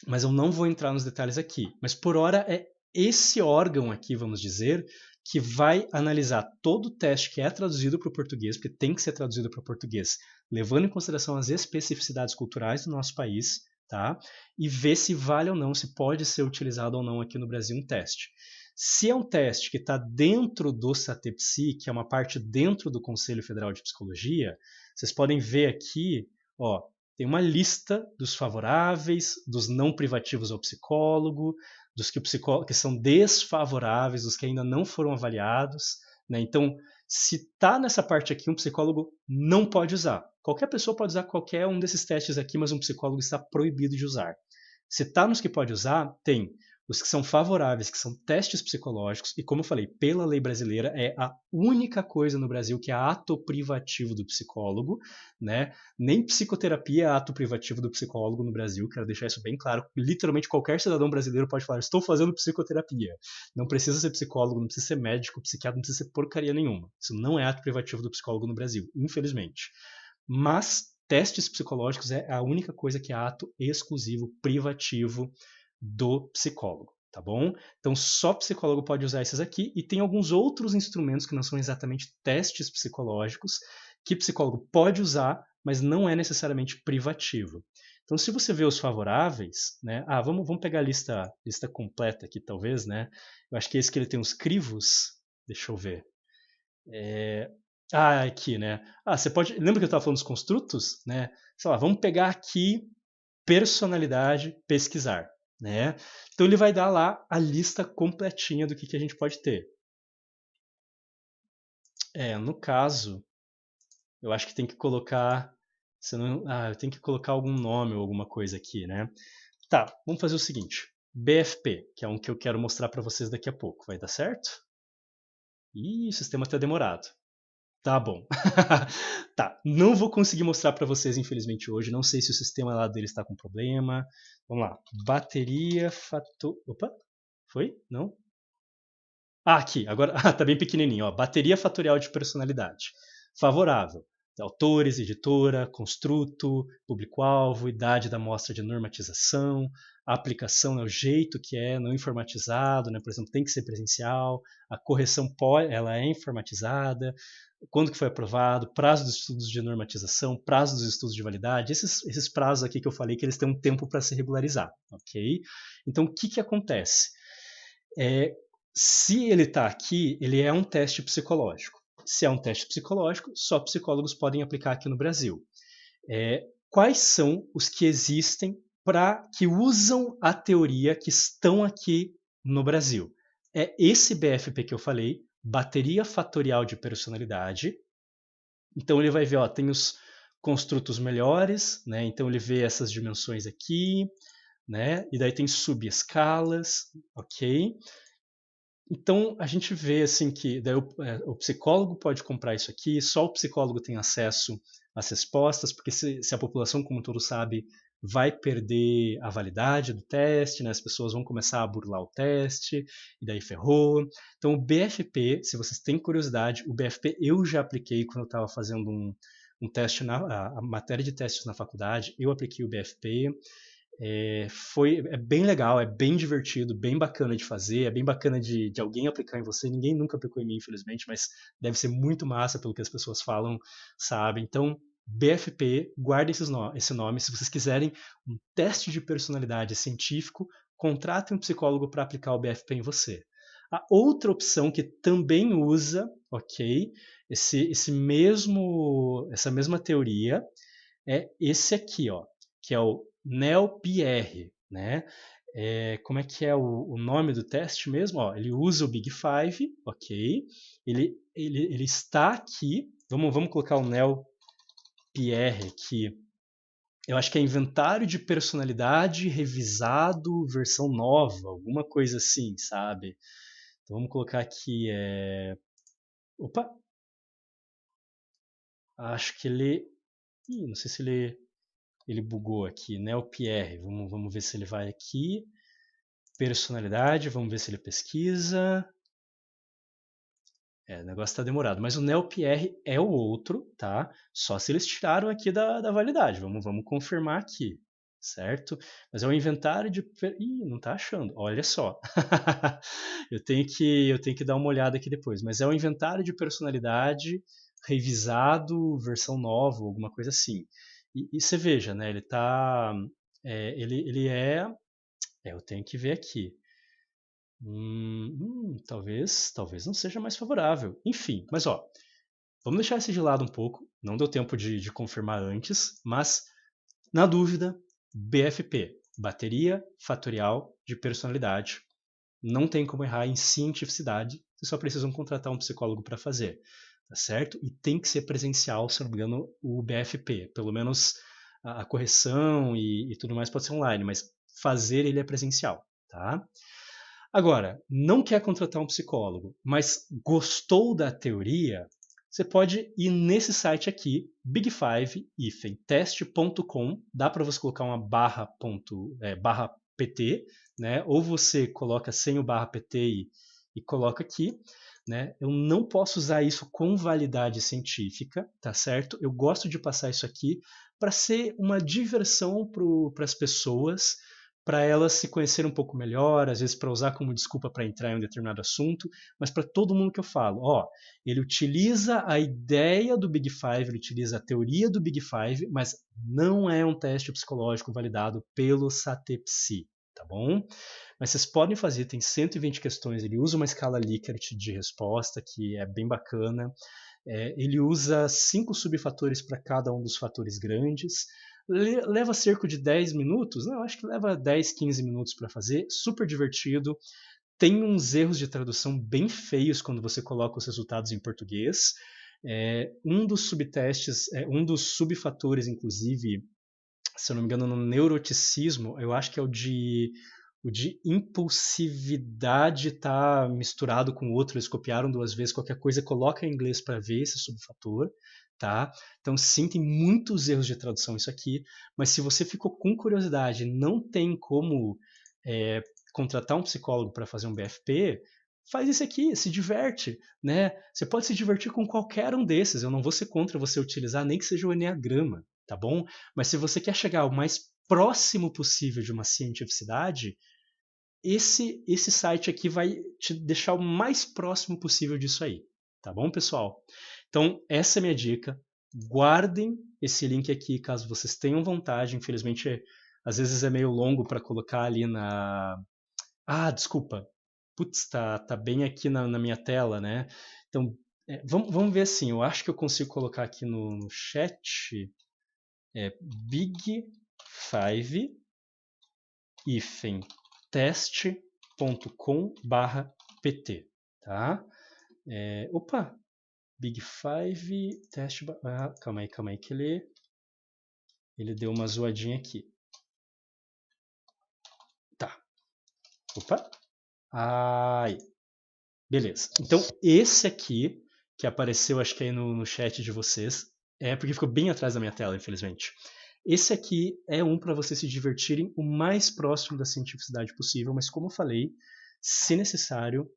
Mas eu não vou entrar nos detalhes aqui. Mas por hora é esse órgão aqui, vamos dizer, que vai analisar todo o teste que é traduzido para o português, porque tem que ser traduzido para o português, levando em consideração as especificidades culturais do nosso país, tá? E ver se vale ou não, se pode ser utilizado ou não aqui no Brasil um teste. Se é um teste que está dentro do SATEPSI, que é uma parte dentro do Conselho Federal de Psicologia, vocês podem ver aqui, ó, tem uma lista dos favoráveis, dos não privativos ao psicólogo, dos que são desfavoráveis, dos que ainda não foram avaliados, né? Então, se está nessa parte aqui, um psicólogo não pode usar. Qualquer pessoa pode usar qualquer um desses testes aqui, mas um psicólogo está proibido de usar. Se está nos que pode usar, tem os que são favoráveis, que são testes psicológicos, e como eu falei, pela lei brasileira, é a única coisa no Brasil que é ato privativo do psicólogo, né? Nem psicoterapia é ato privativo do psicólogo no Brasil, quero deixar isso bem claro. Literalmente qualquer cidadão brasileiro pode falar, estou fazendo psicoterapia. Não precisa ser psicólogo, não precisa ser médico, psiquiatra, não precisa ser porcaria nenhuma. Isso não é ato privativo do psicólogo no Brasil, infelizmente. Mas testes psicológicos é a única coisa que é ato exclusivo, privativo do psicólogo, tá bom? Então só psicólogo pode usar esses aqui e tem alguns outros instrumentos que não são exatamente testes psicológicos que psicólogo pode usar, mas não é necessariamente privativo. Então se você vê os favoráveis, né? Vamos pegar a lista completa aqui talvez, né? Eu acho que é esse que ele tem os crivos. Deixa eu ver. Aqui, né? Você pode. Lembra que eu estava falando dos construtos, né? Sei lá, vamos pegar aqui personalidade, pesquisar, né? Então ele vai dar lá a lista completinha do que a gente pode ter. No caso, eu acho que tem que colocar, eu tenho que colocar algum nome ou alguma coisa aqui, né? Tá, vamos fazer o seguinte. BFP, que é um que eu quero mostrar para vocês daqui a pouco. Vai dar certo? Ih, o sistema tá demorado. Tá bom. Tá, não vou conseguir mostrar para vocês, infelizmente, hoje. Não sei se o sistema lá dele está com problema. Vamos lá. Bateria fator. Opa, foi? Não? Aqui, agora tá bem pequenininho. Ó. Bateria fatorial de personalidade. Favorável. Autores, editora, construto, público-alvo, idade da amostra de normatização, a aplicação, né, o jeito que é, não informatizado, né, por exemplo, tem que ser presencial, a correção ela é informatizada, quando que foi aprovado, prazo dos estudos de normatização, prazo dos estudos de validade, esses prazos aqui que eu falei que eles têm um tempo para se regularizar, ok? Então, o que acontece? Se ele está aqui, ele é um teste psicológico. Se é um teste psicológico, só psicólogos podem aplicar aqui no Brasil. Quais são os que existem que usam a teoria que estão aqui no Brasil? É esse BFP que eu falei, bateria fatorial de personalidade. Então ele vai ver, ó, tem os construtos melhores, né? Então ele vê essas dimensões aqui, né? E daí tem subescalas, ok? Então a gente vê assim que daí o psicólogo pode comprar isso aqui, só o psicólogo tem acesso às respostas, porque se a população como todo sabe vai perder a validade do teste, né? As pessoas vão começar a burlar o teste, e daí ferrou. Então, o BFP, se vocês têm curiosidade, o BFP eu já apliquei quando eu estava fazendo um teste, a matéria de testes na faculdade, eu apliquei o BFP. É bem legal, é bem divertido, bem bacana de fazer, é bem bacana de alguém aplicar em você. Ninguém nunca aplicou em mim, infelizmente, mas deve ser muito massa pelo que as pessoas falam, sabe? Então, BFP, guarde esse nome. Se vocês quiserem um teste de personalidade científico, contratem um psicólogo para aplicar o BFP em você. A outra opção que também usa, ok, essa mesma teoria é esse aqui, ó, que é o NEL-PR, né? Como é que é o nome do teste mesmo? Ó, ele usa o Big Five, ok? Ele está aqui. Vamos colocar o NEL-PR aqui. Eu acho que é Inventário de Personalidade Revisado, versão nova, alguma coisa assim, sabe? Então vamos colocar aqui. Opa! Acho que ele. Ih, não sei se ele bugou aqui, né? O Pierre. Vamos ver se ele vai aqui. Personalidade, vamos ver se ele pesquisa. O negócio está demorado. Mas o NeoPR é o outro, tá? Só se eles tiraram aqui da validade. Vamos confirmar aqui, certo? Mas é o inventário de... Ih, não tá achando. Olha só. eu tenho que dar uma olhada aqui depois. Mas é o inventário de personalidade revisado, versão nova, alguma coisa assim. E você veja, né? Ele tá... ele é... eu tenho que ver aqui. Talvez não seja mais favorável. Enfim, mas ó, vamos deixar esse de lado um pouco. Não deu tempo de confirmar antes, mas na dúvida, BFP, bateria fatorial de personalidade. Não tem como errar em cientificidade. Vocês só precisam contratar um psicólogo para fazer, tá certo? E tem que ser presencial, se não me engano, o BFP. Pelo menos a correção e tudo mais pode ser online, mas fazer ele é presencial, tá? Agora, não quer contratar um psicólogo, mas gostou da teoria, você pode ir nesse site aqui, big5-test.com, dá para você colocar uma barra PT, né? Ou você coloca sem o barra PT e coloca aqui. Né? Eu não posso usar isso com validade científica, tá certo? Eu gosto de passar isso aqui para ser uma diversão para as pessoas, para elas se conhecerem um pouco melhor, às vezes para usar como desculpa para entrar em um determinado assunto, mas para todo mundo que eu falo, ó, ele utiliza a ideia do Big Five, ele utiliza a teoria do Big Five, mas não é um teste psicológico validado pelo SATEPSI, tá bom? Mas vocês podem fazer, tem 120 questões, ele usa uma escala Likert de resposta, que é bem bacana, ele usa 5 subfatores para cada um dos fatores grandes, leva cerca de 10 minutos, não, acho que leva 10, 15 minutos para fazer, super divertido, tem uns erros de tradução bem feios quando você coloca os resultados em português, um dos subtestes, um dos subfatores, inclusive, se eu não me engano, no neuroticismo, eu acho que é o de impulsividade está misturado com outro, eles copiaram 2 vezes, qualquer coisa coloca em inglês para ver esse subfator, tá? Então sim, tem muitos erros de tradução isso aqui, mas se você ficou com curiosidade, não tem como contratar um psicólogo para fazer um BFP, faz isso aqui, se diverte, né? Você pode se divertir com qualquer um desses, eu não vou ser contra você utilizar nem que seja o Enneagrama, tá bom? Mas se você quer chegar o mais próximo possível de uma cientificidade, esse site aqui vai te deixar o mais próximo possível disso aí, tá bom, pessoal? Então, essa é a minha dica. Guardem esse link aqui caso vocês tenham vontade. Infelizmente, às vezes é meio longo para colocar ali na. Ah, desculpa. Putz, tá bem aqui na minha tela, né? Então, vamos ver assim. Eu acho que eu consigo colocar aqui no chat. Big Five test.com/pt, tá? Opa, Big Five teste. Calma aí que ele deu uma zoadinha aqui. Tá. Opa. Ai. Beleza. Então esse aqui que apareceu, acho que aí no chat de vocês, porque ficou bem atrás da minha tela, infelizmente. Esse aqui é um para vocês se divertirem o mais próximo da cientificidade possível, mas como eu falei, se necessário,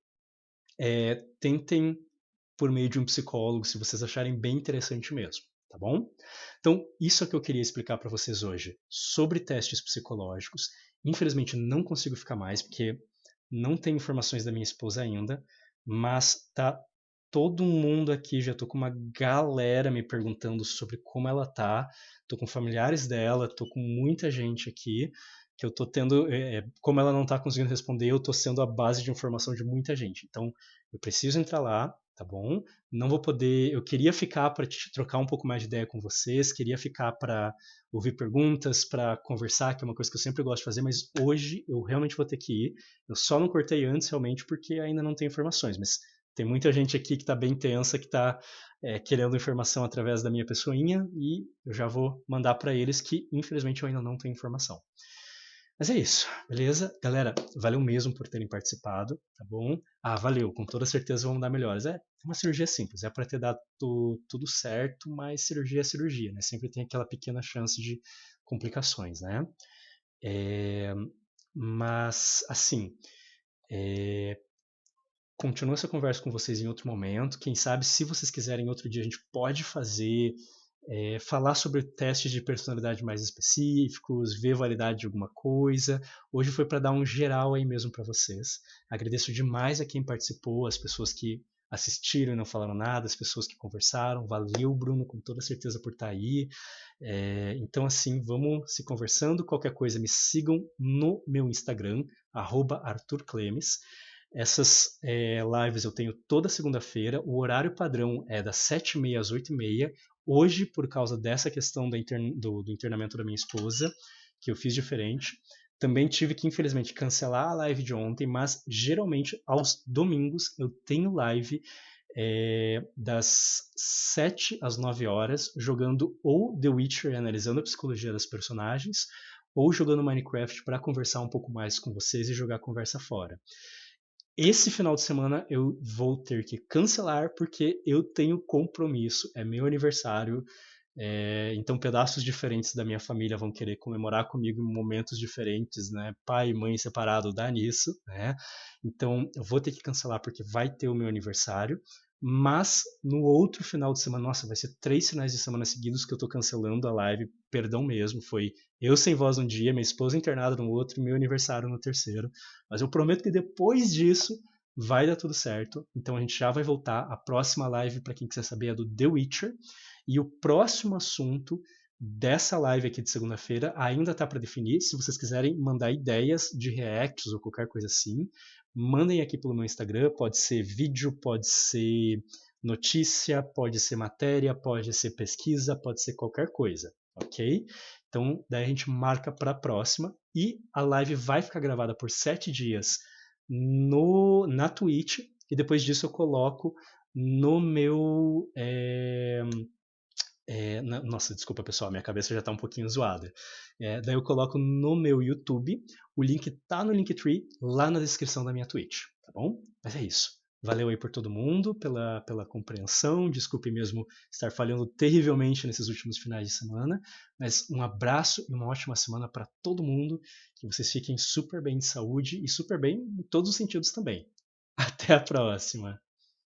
tentem por meio de um psicólogo, se vocês acharem bem interessante mesmo, tá bom? Então, isso é o que eu queria explicar para vocês hoje sobre testes psicológicos. Infelizmente, não consigo ficar mais, porque não tem informações da minha esposa ainda, mas tá todo mundo aqui, já tô com uma galera me perguntando sobre como ela tá, tô com familiares dela, tô com muita gente aqui, que eu tô tendo, como ela não tá conseguindo responder, eu tô sendo a base de informação de muita gente. Então, eu preciso entrar lá, tá bom? Não vou poder. Eu queria ficar para trocar um pouco mais de ideia com vocês, queria ficar para ouvir perguntas, para conversar, que é uma coisa que eu sempre gosto de fazer, mas hoje eu realmente vou ter que ir. Eu só não cortei antes, realmente, porque ainda não tenho informações, mas tem muita gente aqui que está bem tensa, que está querendo informação através da minha pessoinha, e eu já vou mandar para eles que, infelizmente, eu ainda não tenho informação. Mas é isso, beleza? Galera, valeu mesmo por terem participado, tá bom? Ah, valeu, com toda certeza vamos dar melhores. É uma cirurgia simples, é para ter dado tudo certo, mas cirurgia é cirurgia, né? Sempre tem aquela pequena chance de complicações, né? É, mas, assim, continuo essa conversa com vocês em outro momento. Quem sabe, se vocês quiserem, outro dia a gente pode fazer falar sobre testes de personalidade mais específicos, ver validade de alguma coisa. Hoje foi para dar um geral aí mesmo para vocês. Agradeço demais a quem participou, as pessoas que assistiram e não falaram nada, as pessoas que conversaram. Valeu, Bruno, com toda certeza por estar aí. Então, assim, vamos se conversando. Qualquer coisa, me sigam no meu Instagram, @ArthurClemes. Essas lives eu tenho toda segunda-feira. O horário padrão é das 7h30 às 8h30. Hoje, por causa dessa questão do internamento da minha esposa, que eu fiz diferente, também tive que, infelizmente, cancelar a live de ontem, mas geralmente aos domingos eu tenho live das 7 às 9 horas, jogando ou The Witcher e analisando a psicologia das personagens, ou jogando Minecraft para conversar um pouco mais com vocês e jogar a conversa fora. Esse final de semana eu vou ter que cancelar porque eu tenho compromisso, é meu aniversário, então pedaços diferentes da minha família vão querer comemorar comigo em momentos diferentes, né? Pai e mãe separado dá nisso, né? Então eu vou ter que cancelar porque vai ter o meu aniversário, mas no outro final de semana, nossa, vai ser 3 finais de semana seguidos que eu tô cancelando a live, perdão mesmo, foi eu sem voz um dia, minha esposa internada no outro e meu aniversário no terceiro, mas eu prometo que depois disso vai dar tudo certo, então a gente já vai voltar. A próxima live, para quem quiser saber, é do The Witcher, e o próximo assunto dessa live aqui de segunda-feira ainda está para definir. Se vocês quiserem mandar ideias de reacts ou qualquer coisa assim, mandem aqui pelo meu Instagram. Pode ser vídeo, pode ser notícia, pode ser matéria, pode ser pesquisa, pode ser qualquer coisa, ok? Então, daí a gente marca para a próxima e a live vai ficar gravada por 7 dias na Twitch e depois disso eu coloco no meu nossa, desculpa pessoal, minha cabeça já tá um pouquinho zoada. Daí eu coloco no meu YouTube, o link tá no Linktree, lá na descrição da minha Twitch, tá bom? Mas é isso. Valeu aí por todo mundo, pela compreensão. Desculpe mesmo estar falhando terrivelmente nesses últimos finais de semana. Mas um abraço e uma ótima semana para todo mundo. Que vocês fiquem super bem de saúde e super bem em todos os sentidos também. Até a próxima!